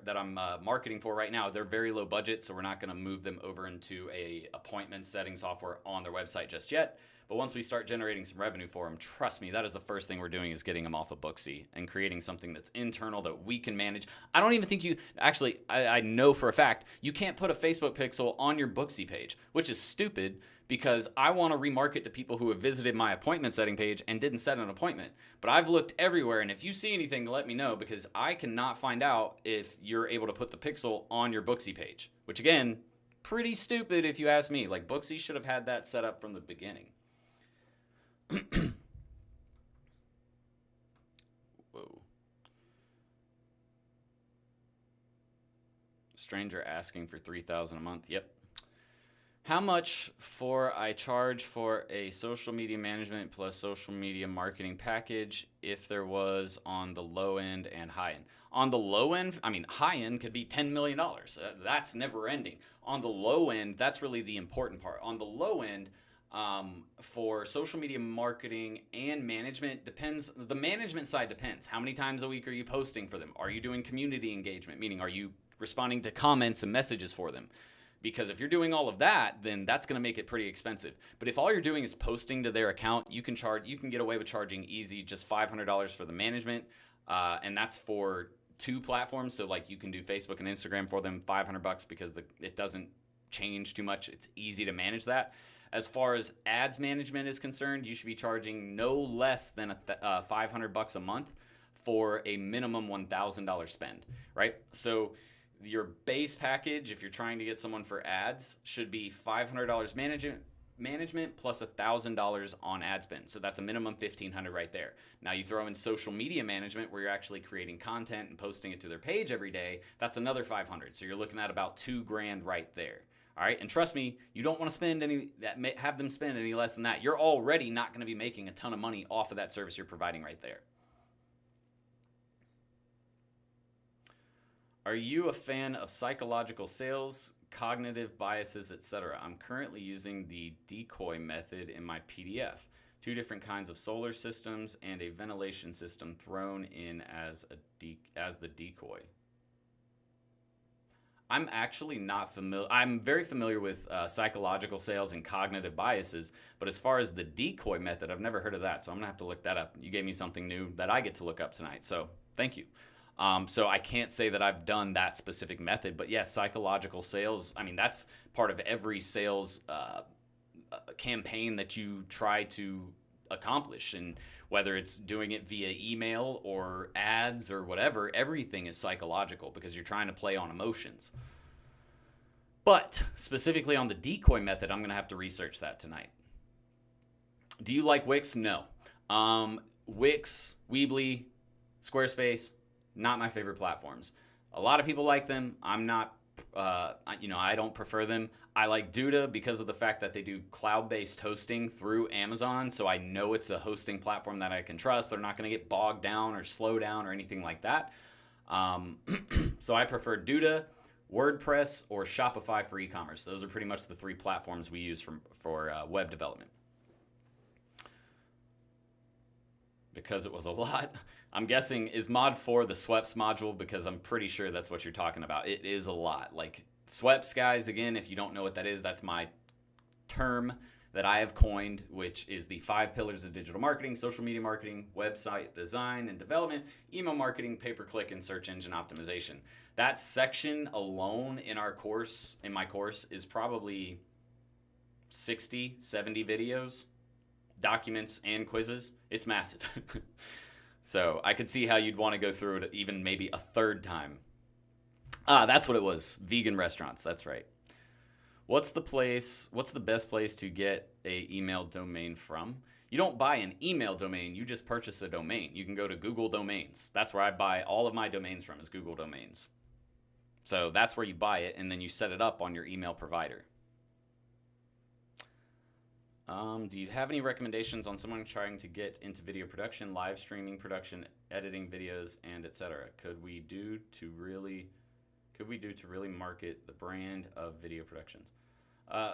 that I'm marketing for right now. They're very low budget, so we're not going to move them over into a appointment setting software on their website just yet. But once we start generating some revenue for them, trust me, that is the first thing we're doing, is getting them off of Booksy and creating something that's internal that we can manage. I don't even think I know for a fact, you can't put a Facebook pixel on your Booksy page, which is stupid because I want to remarket to people who have visited my appointment setting page and didn't set an appointment. But I've looked everywhere, and if you see anything, let me know, because I cannot find out if you're able to put the pixel on your Booksy page, which again, pretty stupid if you ask me. Like, Booksy should have had that set up from the beginning. Whoa. Stranger asking for $3,000 a month. Yep. How much I charge for a social media management plus social media marketing package if there was on the low end and high end? On the low end, high end could be $10 million. That's never ending. On the low end, that's really the important part. On the low end, for social media marketing and management, depends. The management side depends. How many times a week are you posting for them? Are you doing community engagement? Meaning, are you responding to comments and messages for them? Because if you're doing all of that, then that's going to make it pretty expensive. But if all you're doing is posting to their account, you can get away with charging easy just $500 for the management, and that's for two platforms. So like you can do Facebook and Instagram for them, $500 because it doesn't change too much. It's easy to manage that. As far as ads management is concerned, you should be charging no less than $500 a month for a minimum $1,000 spend, right? So your base package, if you're trying to get someone for ads, should be $500 management plus $1,000 on ad spend. So that's a minimum $1,500 right there. Now you throw in social media management where you're actually creating content and posting it to their page every day. That's another $500. So you're looking at about $2,000 right there. All right, and trust me, you don't want to have them spend any less than that. You're already not going to be making a ton of money off of that service you're providing right there. Are you a fan of psychological sales, cognitive biases, etc.? I'm currently using the decoy method in my PDF. 2 different kinds of solar systems and a ventilation system thrown in as the decoy. I'm actually not familiar. I'm very familiar with psychological sales and cognitive biases, but as far as the decoy method, I've never heard of that, so I'm going to have to look that up. You gave me something new that I get to look up tonight, so thank you. So I can't say that I've done that specific method, but yes, psychological sales, I mean, that's part of every sales campaign that you try to accomplish, and whether it's doing it via email or ads or whatever, everything is psychological because you're trying to play on emotions. But specifically on the decoy method, I'm going to have to research that tonight. Do you like Wix? No. Wix, Weebly, Squarespace, not my favorite platforms. A lot of people like them. I'm not, I don't prefer them. I like Duda because of the fact that they do cloud-based hosting through Amazon, so I know it's a hosting platform that I can trust. They're not going to get bogged down or slow down or anything like that. So I prefer Duda, WordPress, or Shopify for e-commerce. Those are pretty much the 3 platforms we use for web development. Because it was a lot. I'm guessing, is Mod 4 the SWEPS module? Because I'm pretty sure that's what you're talking about. It is a lot. Like, SWEPS, guys, again, if you don't know what that is, that's my term that I have coined, which is the 5 pillars of digital marketing: social media marketing, website design and development, email marketing, pay-per-click, and search engine optimization. That section alone in my course, is probably 60, 70 videos, documents, and quizzes. It's massive. So I could see how you'd want to go through it even maybe a 3rd time. That's what it was. Vegan restaurants. That's right. What's the best place to get a email domain from? You don't buy an email domain. You just purchase a domain. You can go to Google Domains. That's where I buy all of my domains from, is Google Domains. So that's where you buy it, and then you set it up on your email provider. Do you have any recommendations on someone trying to get into video production, live streaming production, editing videos, and etc.? Could we do to really market the brand of video productions?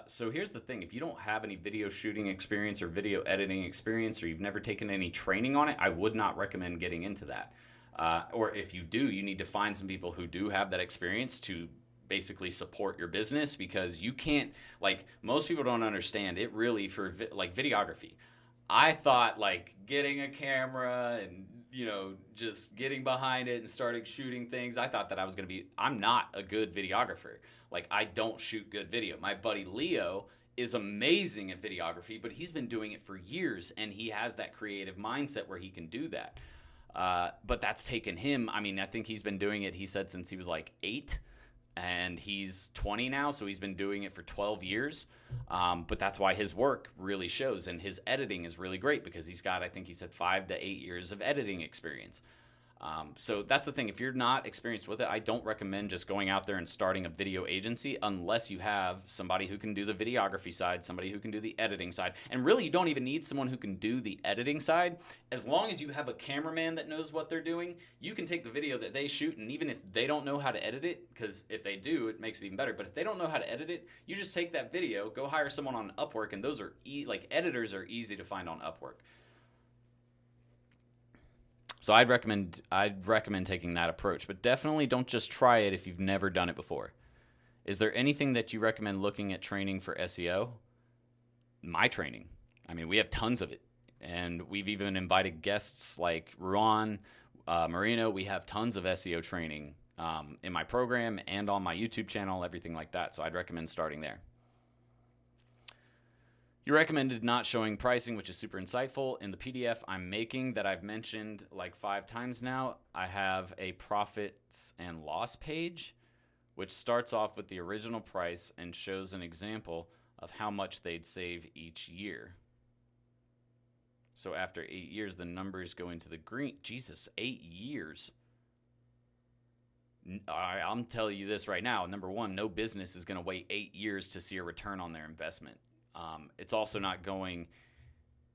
So here's the thing. If you don't have any video shooting experience or video editing experience, or you've never taken any training on it, I would not recommend getting into that. Or if you do, you need to find some people who do have that experience to basically support your business, because you can't, like, most people don't understand it really for videography. I thought like getting a camera and, just getting behind it and starting shooting things, I thought that I'm not a good videographer. Like, I don't shoot good video. My buddy Leo is amazing at videography, but he's been doing it for years, and he has that creative mindset where he can do that. But that's taken him, I think he's been doing it, he said, since he was like 8. And he's 20 now, so he's been doing it for 12 years. But that's why his work really shows, and his editing is really great because he's got, I think he said, 5 to 8 years of editing experience. So that's the thing. If you're not experienced with it, I don't recommend just going out there and starting a video agency unless you have somebody who can do the videography side, somebody who can do the editing side. And really, you don't even need someone who can do the editing side. As long as you have a cameraman that knows what they're doing, you can take the video that they shoot, and even if they don't know how to edit it, because if they do, it makes it even better. But if they don't know how to edit it, you just take that video, go hire someone on Upwork, and those are editors are easy to find on Upwork. So I'd recommend taking that approach, but definitely don't just try it if you've never done it before. Is there anything that you recommend looking at training for SEO? My training. We have tons of it, and we've even invited guests like Ruan. Marino, we have tons of SEO training in my program and on my YouTube channel, everything like that. So I'd recommend starting there. You recommended not showing pricing, which is super insightful. In the PDF I'm making that I've mentioned like 5 times now, I have a profits and loss page, which starts off with the original price and shows an example of how much they'd save each year. So after 8 years, the numbers go into the green. Jesus, 8 years. I'm telling you this right now. Number one, no business is going to wait 8 years to see a return on their investment. It's also not going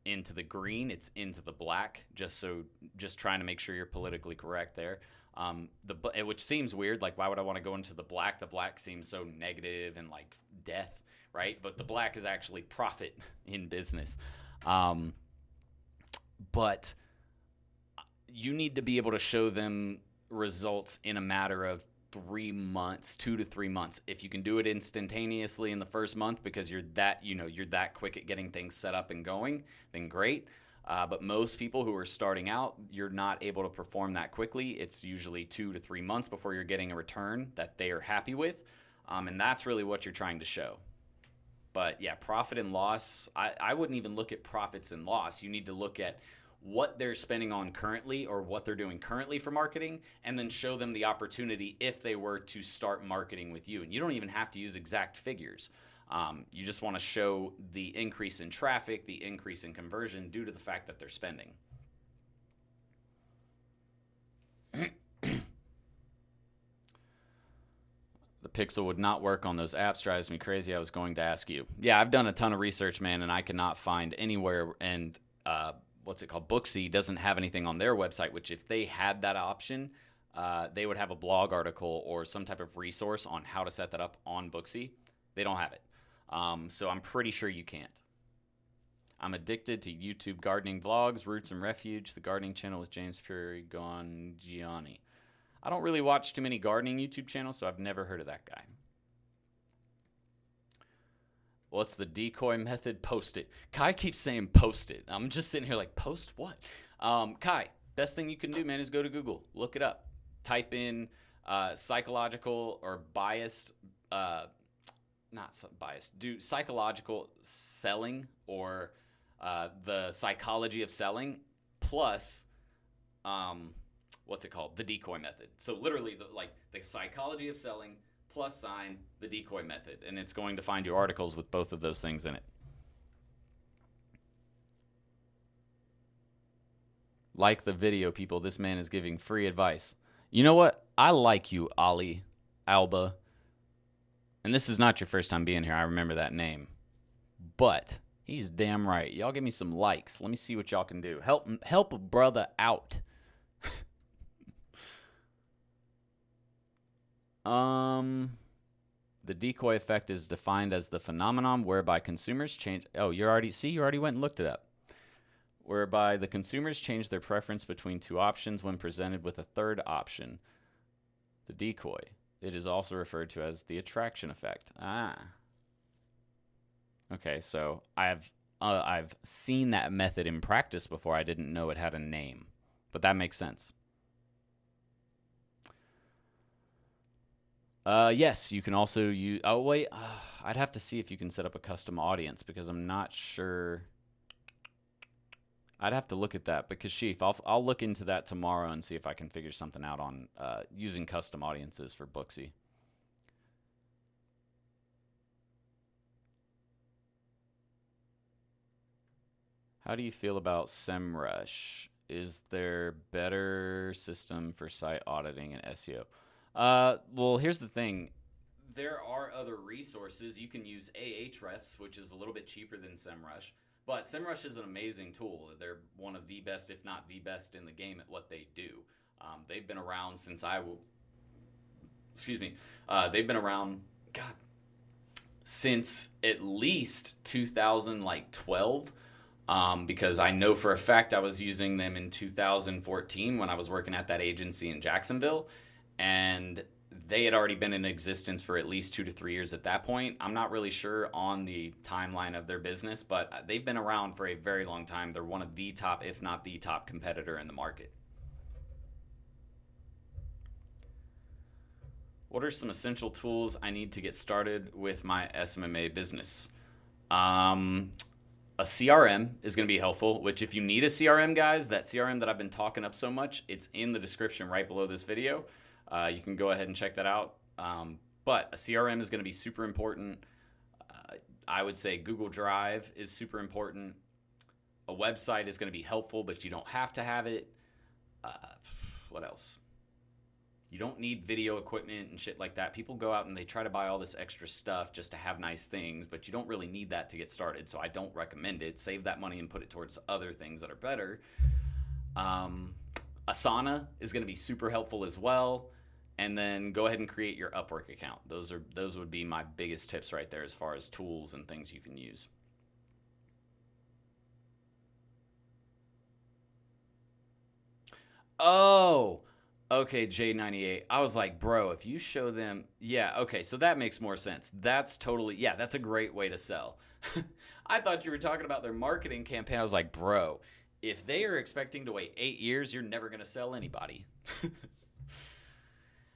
into the green, it's into the black, just trying to make sure you're politically correct there. Which seems weird, like why would I want to go into the black? The black seems so negative and like death, right? But the black is actually profit in business. But you need to be able to show them results in a matter of 3 months, 2 to 3 months. If you can do it instantaneously in the first month because you're that quick at getting things set up and going, then great. But most people who are starting out, you're not able to perform that quickly. It's usually 2 to 3 months before you're getting a return that they are happy with. And that's really what you're trying to show. But yeah, profit and loss, I wouldn't even look at profits and loss. You need to look at what they're spending on currently or what they're doing currently for marketing, and then show them the opportunity if they were to start marketing with you. And you don't even have to use exact figures. You just want to show the increase in traffic, the increase in conversion due to the fact that they're spending. The pixel would not work on those apps, drives me crazy. I was going to ask you. Yeah, I've done a ton of research, man, and I cannot find anywhere. And what's it called? Booksy doesn't have anything on their website, which if they had that option, they would have a blog article or some type of resource on how to set that up on Booksy. They don't have it. So I'm pretty sure you can't. I'm addicted to YouTube gardening vlogs, Roots and Refuge, the gardening channel with James Gianni. I don't really watch too many gardening YouTube channels, so I've never heard of that guy. What's the decoy method? Post it. Kai keeps saying post it. I'm just sitting here like, post what? Kai, best thing you can do, man, is go to Google. Look it up. Type in psychological or biased, not biased, do psychological selling or the psychology of selling plus, what's it called? The decoy method. So literally the psychology of selling plus sign the decoy method, and it's going to find you articles with both of those things in it. Like the video, people. This man is giving free advice. You know what? I like you, Ali Alba. And this is not your first time being here. I remember that name. But he's damn right. Y'all give me some likes. Let me see what y'all can do. Help a brother out. The decoy effect is defined as the phenomenon whereby consumers change. Oh, you already went and looked it up. Whereby the consumers change their preference between two options when presented with a third option. The decoy. It is also referred to as the attraction effect. Okay, so I've seen that method in practice before. I didn't know it had a name, but that makes sense. Yes, you can also use. Oh wait, I'd have to see if you can set up a custom audience because I'm not sure. I'd have to look at that because Chief, I'll look into that tomorrow and see if I can figure something out on using custom audiences for Booksy. How do you feel about SEMrush? Is there better system for site auditing and SEO? Well, here's the thing. There are other resources. You can use Ahrefs, which is a little bit cheaper than SEMrush. But SEMrush is an amazing tool. They're one of the best, if not the best, in the game at what they do. They've been around since they've been around, since at least 2012. Because I know for a fact I was using them in 2014 when I was working at that agency in Jacksonville. And they had already been in existence for at least 2 to 3 years at that point. I'm not really sure on the timeline of their business, but they've been around for a very long time. They're one of the top, if not the top competitor in the market. What are some essential tools I need to get started with my SMMA business? A CRM is going to be helpful, which if you need a CRM, guys, that CRM that I've been talking up so much, it's in the description right below this video. You can go ahead and check that out. But a CRM is going to be super important. I would say Google Drive is super important. A website is going to be helpful, but you don't have to have it. What else? You don't need video equipment and shit like that. People go out and they try to buy all this extra stuff just to have nice things, but you don't really need that to get started. So I don't recommend it. Save that money and put it towards other things that are better. Asana is going to be super helpful as well. And then go ahead and create your Upwork account. Those would be my biggest tips right there as far as tools and things you can use. Oh, okay, J98. I was like, bro, if you show them, yeah, okay, so that makes more sense. That's totally, yeah, that's a great way to sell. I thought you were talking about their marketing campaign. I was like, bro, if they are expecting to wait 8 years, you're never going to sell anybody.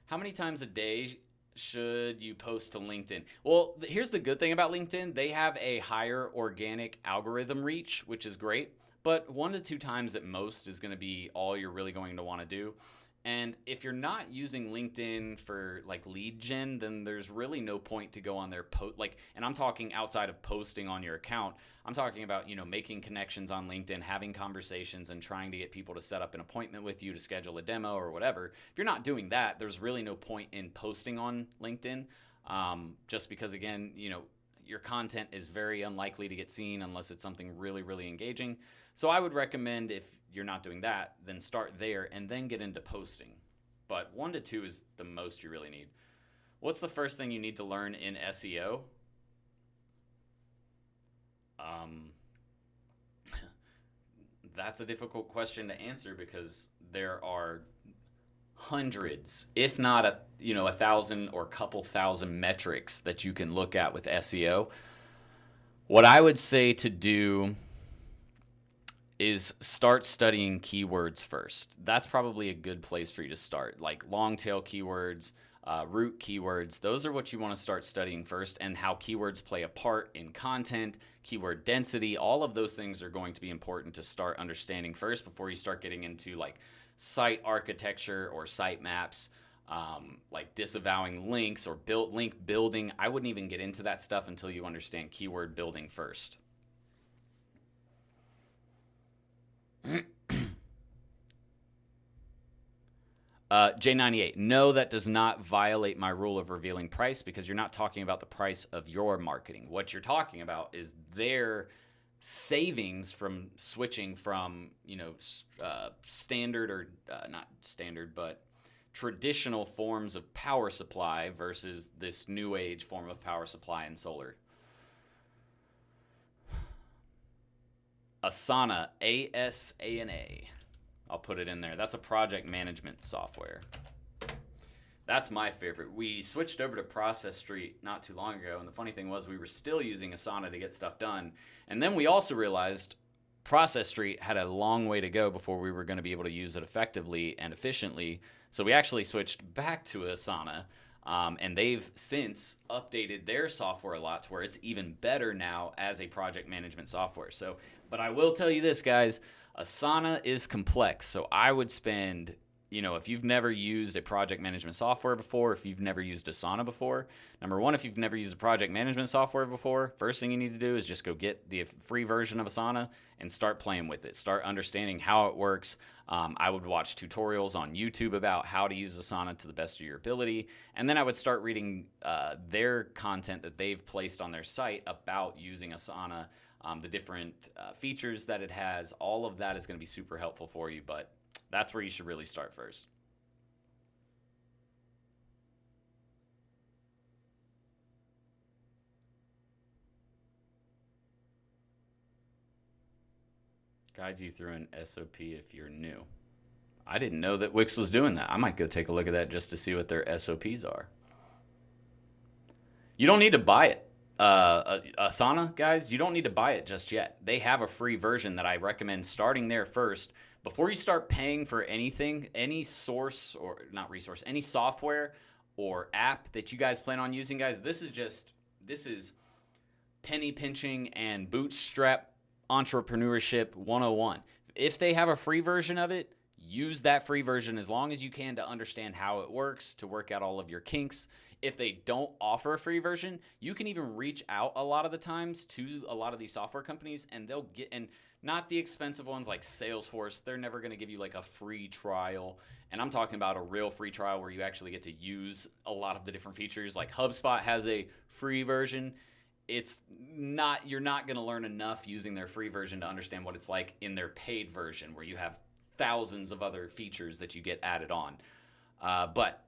How many times a day should you post to LinkedIn? Well, here's the good thing about LinkedIn. They have a higher organic algorithm reach, which is great. But 1 to 2 times at most is going to be all you're really going to want to do. And if you're not using LinkedIn for like lead gen, then there's really no point to go on their and I'm talking outside of posting on your account. I'm talking about, making connections on LinkedIn, having conversations and trying to get people to set up an appointment with you to schedule a demo or whatever. If you're not doing that, there's really no point in posting on LinkedIn. Just because again, your content is very unlikely to get seen unless it's something really, really engaging. So I would recommend if you're not doing that, then start there and then get into posting. But 1 to 2 is the most you really need. What's the first thing you need to learn in SEO? That's a difficult question to answer because there are hundreds, if not 1,000 or couple thousand metrics that you can look at with SEO. What I would say to do is start studying keywords first. That's probably a good place for you to start. Like long tail keywords, root keywords. Those are what you want to start studying first, and how keywords play a part in content, keyword density. All of those things are going to be important to start understanding first before you start getting into like site architecture or sitemaps, like disavowing links or link building. I wouldn't even get into that stuff until you understand keyword building first. J98, no, that does not violate my rule of revealing price because you're not talking about the price of your marketing. What you're talking about is their savings from switching from, standard or not standard, but traditional forms of power supply versus this new age form of power supply in solar. Asana, ASANA. I'll put it in there. That's a project management software. That's my favorite. We switched over to Process Street not too long ago, and the funny thing was we were still using Asana to get stuff done. And then we also realized Process Street had a long way to go before we were going to be able to use it effectively and efficiently. So we actually switched back to Asana. And they've since updated their software a lot to where it's even better now as a project management software. So, but I will tell you this, guys, Asana is complex. So I would spend, if you've never used a project management software before, if you've never used Asana before, number one, if you've never used a project management software before, first thing you need to do is just go get the free version of Asana and start playing with it. Start understanding how it works. I would watch tutorials on YouTube about how to use Asana to the best of your ability. And then I would start reading their content that they've placed on their site about using Asana, the different features that it has. All of that is going to be super helpful for you, but that's where you should really start first. Guides you through an SOP if you're new. I didn't know that Wix was doing that. I might go take a look at that just to see what their SOPs are. You don't need to buy it. Asana, guys, you don't need to buy it just yet. They have a free version that I recommend starting there first. Before you start paying for anything, any source or not resource, any software or app that you guys plan on using, guys, this is penny pinching and bootstrap entrepreneurship 101. If they have a free version of it, use that free version as long as you can to understand how it works, to work out all of your kinks. If they don't offer a free version, you can even reach out a lot of the times to a lot of these software companies, and they'll get, and not the expensive ones like Salesforce, they're never going to give you like a free trial. And I'm talking about a real free trial where you actually get to use a lot of the different features. Like HubSpot has a free version. You're not going to learn enough using their free version to understand what it's like in their paid version, where you have thousands of other features that you get added on. But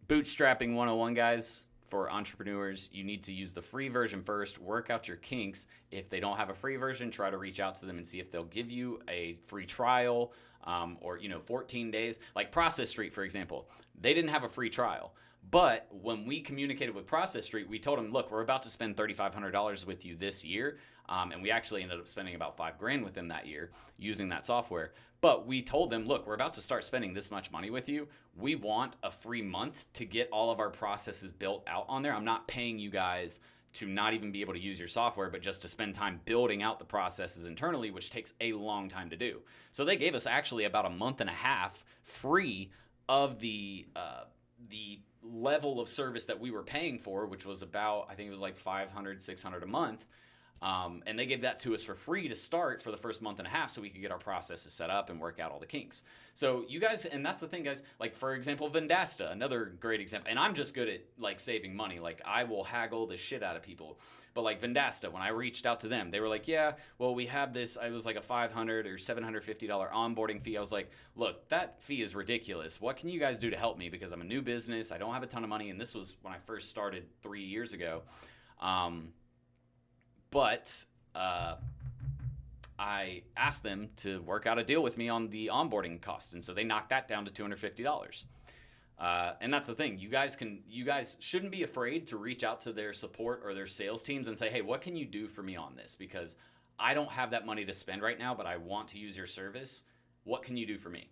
bootstrapping 101, guys, for entrepreneurs, you need to use the free version first, work out your kinks. If they don't have a free version, try to reach out to them and see if they'll give you a free trial, or 14 days. Like Process Street, for example, they didn't have a free trial. But when we communicated with Process Street, we told them, look, we're about to spend $3,500 with you this year. And we actually ended up spending about $5,000 with them that year using that software. But we told them, look, we're about to start spending this much money with you. We want a free month to get all of our processes built out on there. I'm not paying you guys to not even be able to use your software, but just to spend time building out the processes internally, which takes a long time to do. So they gave us actually about a month and a half free of the level of service that we were paying for, which was about, I think it was like $500, $600 a month. And they gave that to us for free to start for the first month and a half so we could get our processes set up and work out all the kinks. So you guys, and that's the thing, guys, like for example, Vendasta, another great example. And I'm just good at like saving money. Like I will haggle the shit out of people. But like Vendasta, when I reached out to them, they were like, yeah, well, we have this, I was like a $500 or $750 onboarding fee. I was like, look, that fee is ridiculous. What can you guys do to help me? Because I'm a new business. I don't have a ton of money. And this was when I first started 3 years ago. But I asked them to work out a deal with me on the onboarding cost. And so they knocked that down to $250. And that's the thing. You guys shouldn't be afraid to reach out to their support or their sales teams and say, hey, what can you do for me on this? Because I don't have that money to spend right now, but I want to use your service. What can you do for me?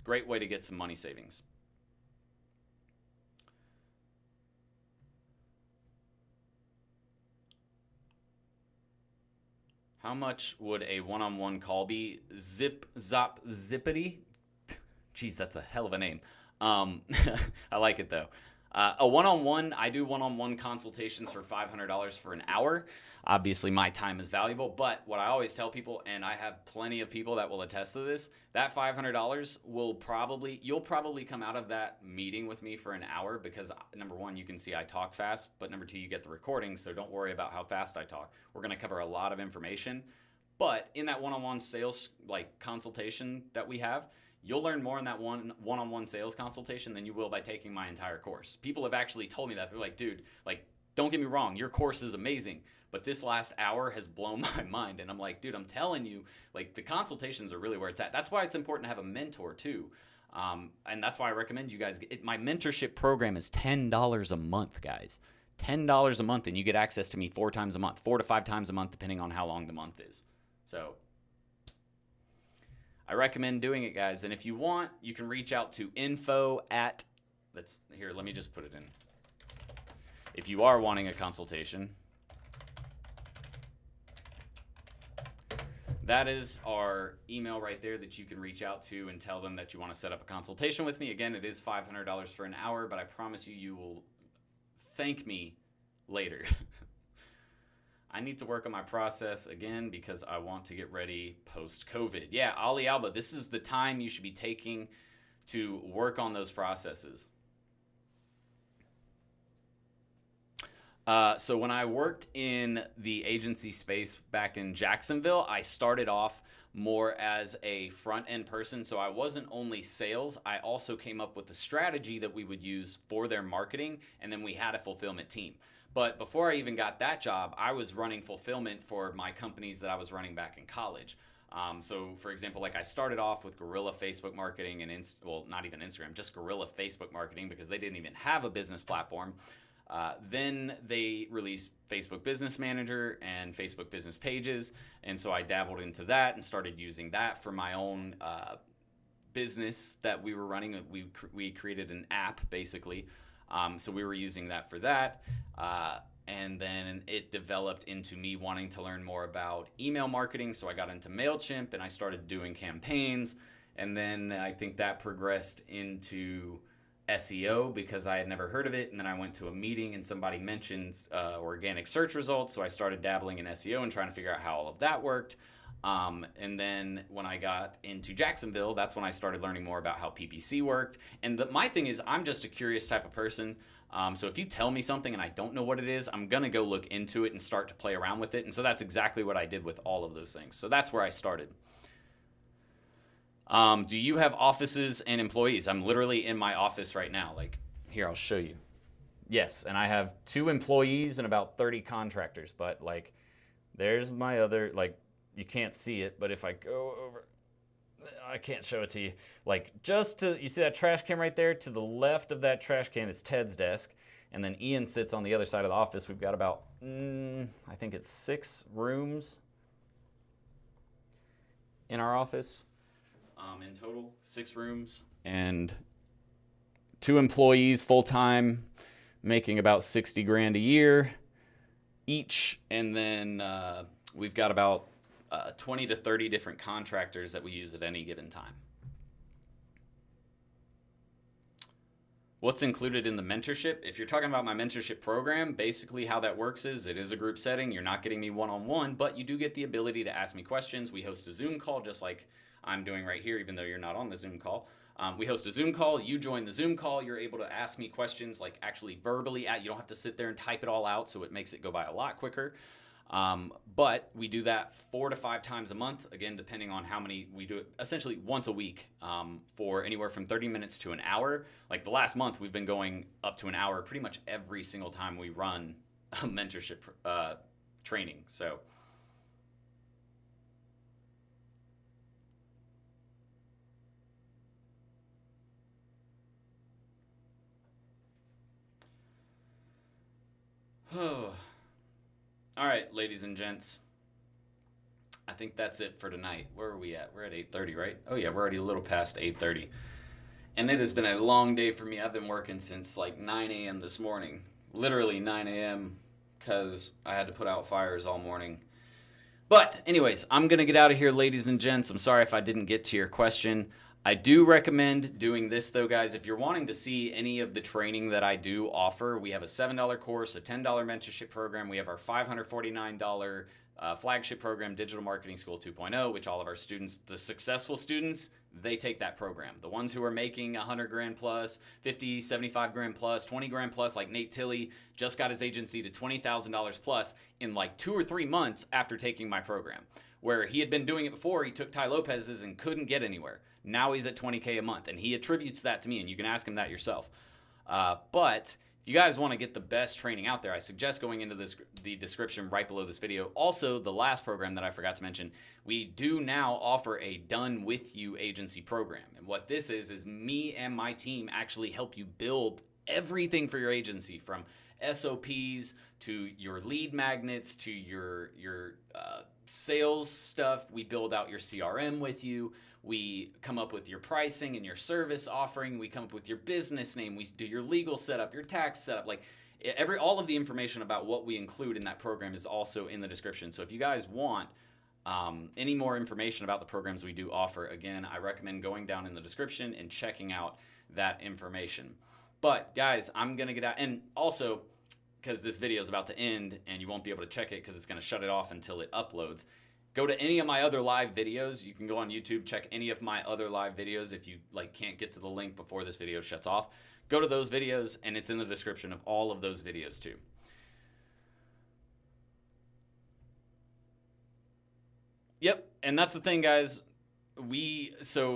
Great way to get some money savings. How much would a one-on-one call be? Zip, zop, zippity. Jeez, that's a hell of a name. I like it though. A one-on-one, I do one-on-one consultations for $500 for an hour. Obviously, my time is valuable, but what I always tell people, and I have plenty of people that will attest to this, that $500 you'll probably come out of that meeting with me for an hour because number one, you can see I talk fast, but number two, you get the recording, so don't worry about how fast I talk. We're going to cover a lot of information, but in that one-on-one sales consultation that we have, you'll learn more in that one-on-one sales consultation than you will by taking my entire course. People have actually told me that. They're like, dude, don't get me wrong, your course is amazing, but this last hour has blown my mind. And I'm like, dude, I'm telling you, the consultations are really where it's at. That's why it's important to have a mentor too. And that's why I recommend you guys, my mentorship program is $10 a month, guys. $10 a month, and you get access to me 4 times a month, 4 to 5 times a month, depending on how long the month is. So I recommend doing it, guys. And if you want, you can reach out to here, let me just put it in. If you are wanting a consultation, that is our email right there that you can reach out to and tell them that you want to set up a consultation with me. Again, it is $500 for an hour, but I promise you will thank me later. I need to work on my process again because I want to get ready post-COVID. Yeah, Ali Alba, this is the time you should be taking to work on those processes. So when I worked in the agency space back in Jacksonville, I started off more as a front-end person. So I wasn't only sales, I also came up with the strategy that we would use for their marketing, and then we had a fulfillment team. But before I even got that job, I was running fulfillment for my companies that I was running back in college. So for example, I started off with guerrilla Facebook marketing and not even Instagram, just guerrilla Facebook marketing because they didn't even have a business platform. Then they released Facebook Business Manager and Facebook Business Pages. And so I dabbled into that and started using that for my own business that we were running. We created an app basically. So we were using that for that. And then it developed into me wanting to learn more about email marketing. So I got into MailChimp and I started doing campaigns. And then I think that progressed into SEO because I had never heard of it. And then I went to a meeting and somebody mentioned organic search results. So I started dabbling in SEO and trying to figure out how all of that worked. And then when I got into Jacksonville, that's when I started learning more about how PPC worked. And my thing is, I'm just a curious type of person. So if you tell me something and I don't know what it is, I'm going to go look into it and start to play around with it. And so that's exactly what I did with all of those things. So that's where I started. Do you have offices and employees? I'm literally in my office right now. Like, here, I'll show you. Yes, and I have 2 employees and about 30 contractors. But, like, there's my other, like, you can't see it, but if I go over, I can't show it to you. Like, just to, you see that trash can right there? To the left of that trash can is Ted's desk. And then Ian sits on the other side of the office. We've got about, I think it's 6 rooms in our office. In total, 6 rooms. And 2 employees full-time, making about 60 grand a year each. And then we've got about 20 to 30 different contractors that we use at any given time. What's included in the mentorship? If you're talking about my mentorship program, basically how that works is it is a group setting. You're not getting me one-on-one, but you do get the ability to ask me questions. We host a Zoom call just like I'm doing right here, even though you're not on the Zoom call. We host a Zoom call. You join the Zoom call. You're able to ask me questions like actually verbally. You don't have to sit there and type it all out, so it makes it go by a lot quicker. But we do that 4 to 5 times a month, again, depending on how many. We do it essentially once a week for anywhere from 30 minutes to an hour. Like the last month, we've been going up to an hour pretty much every single time we run a mentorship training. So all right, ladies and gents, I think that's it for tonight. Where are we at? We're at 8:30, right? Oh yeah, we're already a little past 8:30. And it has been a long day for me. I've been working since like 9 a.m. this morning. Literally 9 a.m. because I had to put out fires all morning. But anyways, I'm going to get out of here, ladies and gents. I'm sorry if I didn't get to your question. I do recommend doing this, though, guys. If you're wanting to see any of the training that I do offer, we have a $7 course, a $10 mentorship program. We have our $549 flagship program, Digital Marketing School 2.0, which all of our students, the successful students, they take that program. The ones who are making 100 grand plus, 50, 75 grand plus, 20 grand plus, like Nate Tilley, just got his agency to $20,000 plus in like 2 or 3 months after taking my program. Where he had been doing it before, he took Ty Lopez's and couldn't get anywhere. Now he's at $20K a month, and he attributes that to me, and you can ask him that yourself. But if you guys want to get the best training out there, I suggest going into the description right below this video. Also, the last program that I forgot to mention, we do now offer a Done With You agency program. And what this is me and my team actually help you build everything for your agency, from SOPs to your lead magnets to your sales stuff. We build out your CRM with you. We come up with your pricing and your service offering. We come up with your business name. We do your legal setup, your tax setup. Like all of the information about what we include in that program is also in the description. So if you guys want any more information about the programs we do offer, again, I recommend going down in the description and checking out that information. But guys, I'm going to get out. And also, because this video is about to end and you won't be able to check it because it's going to shut it off until it uploads, go to any of my other live videos. You can go on YouTube, check any of my other live videos if you can't get to the link before this video shuts off. Go to those videos, and it's in the description of all of those videos too. Yep, and that's the thing, guys. Just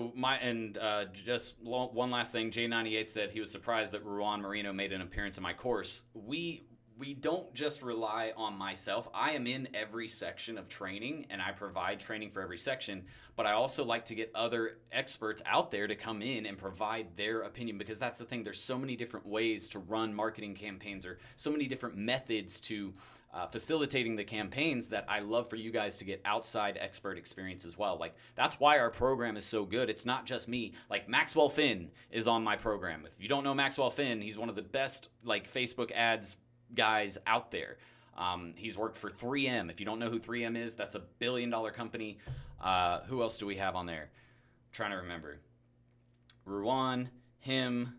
one last thing, J98 said he was surprised that Ruan Marino made an appearance in my course. We don't just rely on myself. I am in every section of training, and I provide training for every section, but I also like to get other experts out there to come in and provide their opinion, because that's the thing. There's so many different ways to run marketing campaigns, or so many different methods to facilitating the campaigns that I love for you guys to get outside expert experience as well. Like, that's why our program is so good. It's not just me. Like, Maxwell Finn is on my program. If you don't know Maxwell Finn, he's one of the best like Facebook ads guys out there. He's worked for 3M. If you don't know who 3M is, that's $1 billion company. Who else do we have on there? I'm trying to remember. Ruan, him,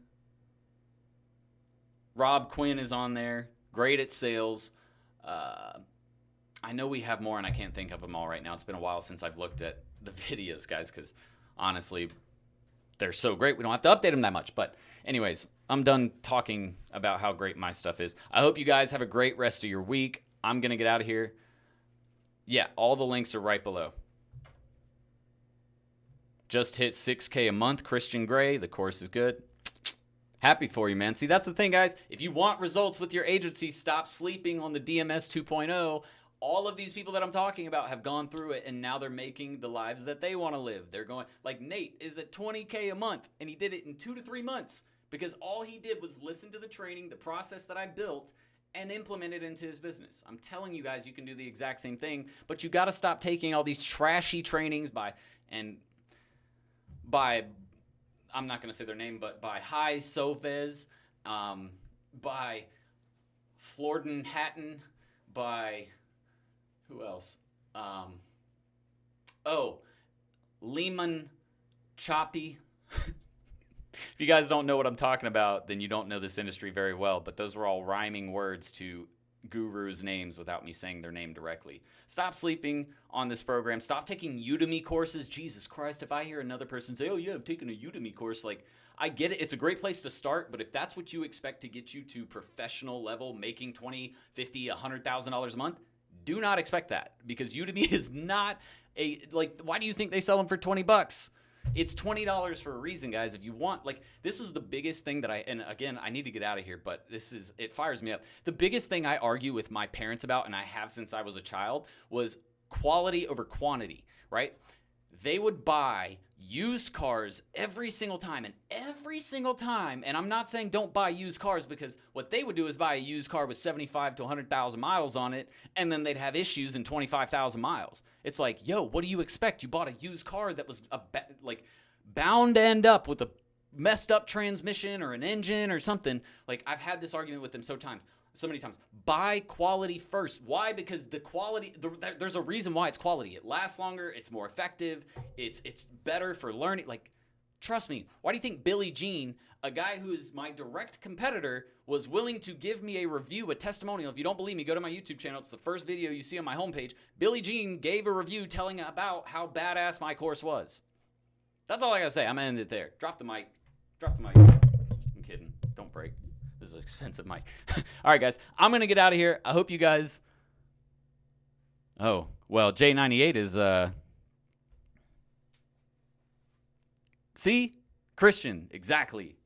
Rob Quinn is on there. Great at sales. I know we have more, and I can't think of them all right now. It's been a while since I've looked at the videos, guys, because honestly, they're so great. We don't have to update them that much. But anyways, I'm done talking about how great my stuff is. I hope you guys have a great rest of your week. I'm going to get out of here. Yeah, all the links are right below. Just hit 6K a month, Christian Gray. The course is good. Happy for you, man. See, that's the thing, guys. If you want results with your agency, stop sleeping on the DMS 2.0. All of these people that I'm talking about have gone through it, and now they're making the lives that they want to live. They're going, like Nate is at 20K a month, and he did it in 2 to 3 months because all he did was listen to the training, the process that I built, and implement it into his business. I'm telling you guys, you can do the exact same thing, but you got to stop taking all these trashy trainings by I'm not going to say their name, but by Hi Sofez, by Florden Hatton, by who else? Lehman Choppy. If you guys don't know what I'm talking about, then you don't know this industry very well, but those were all rhyming words to gurus' names without me saying their name directly. Stop sleeping on this program. Stop taking Udemy courses. Jesus Christ, if I hear another person say, oh yeah, I've taken a Udemy course, like, I get it. It's a great place to start, but if that's what you expect to get you to professional level, making $20, $50, $100,000 a month, do not expect that, because Udemy is not why do you think they sell them for $20? It's $20 for a reason, guys. If you want, like, this is the biggest thing that and again, I need to get out of here, but it fires me up. The biggest thing I argue with my parents about, and I have since I was a child, was quality over quantity, right? They would buy used cars every single time, and I'm not saying don't buy used cars, because what they would do is buy a used car with 75 to 100,000 miles on it, and then they'd have issues in 25,000 miles. It's like, yo, what do you expect? You bought a used car that was bound to end up with a messed up transmission or an engine or something. Like, I've had this argument with them so many times. Buy quality first. Why? Because the quality, there's a reason why it's quality. It lasts longer. It's more effective. It's better for learning. Like, trust me. Why do you think Billie Jean, a guy who is my direct competitor, was willing to give me a review, a testimonial? If you don't believe me, go to my YouTube channel. It's the first video you see on my homepage. Billie Jean gave a review telling about how badass my course was. That's all I gotta say. I'm gonna end it there. Drop the mic. I'm kidding. Don't break. This is an expensive mic. All right, guys. I'm going to get out of here. I hope you guys... Oh, well, J98 is... See? Christian. Exactly.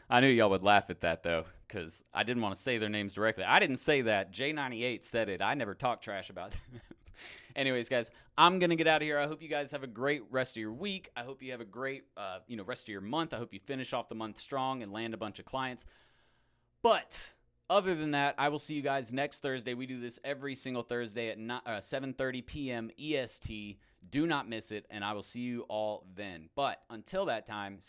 I knew y'all would laugh at that, though, because I didn't want to say their names directly. I didn't say that. J98 said it. I never talk trash about it. Anyways, guys, I'm going to get out of here. I hope you guys have a great rest of your week. I hope you have a great rest of your month. I hope you finish off the month strong and land a bunch of clients. But other than that, I will see you guys next Thursday. We do this every single Thursday at 7:30 p.m. EST. Do not miss it, and I will see you all then. But until that time,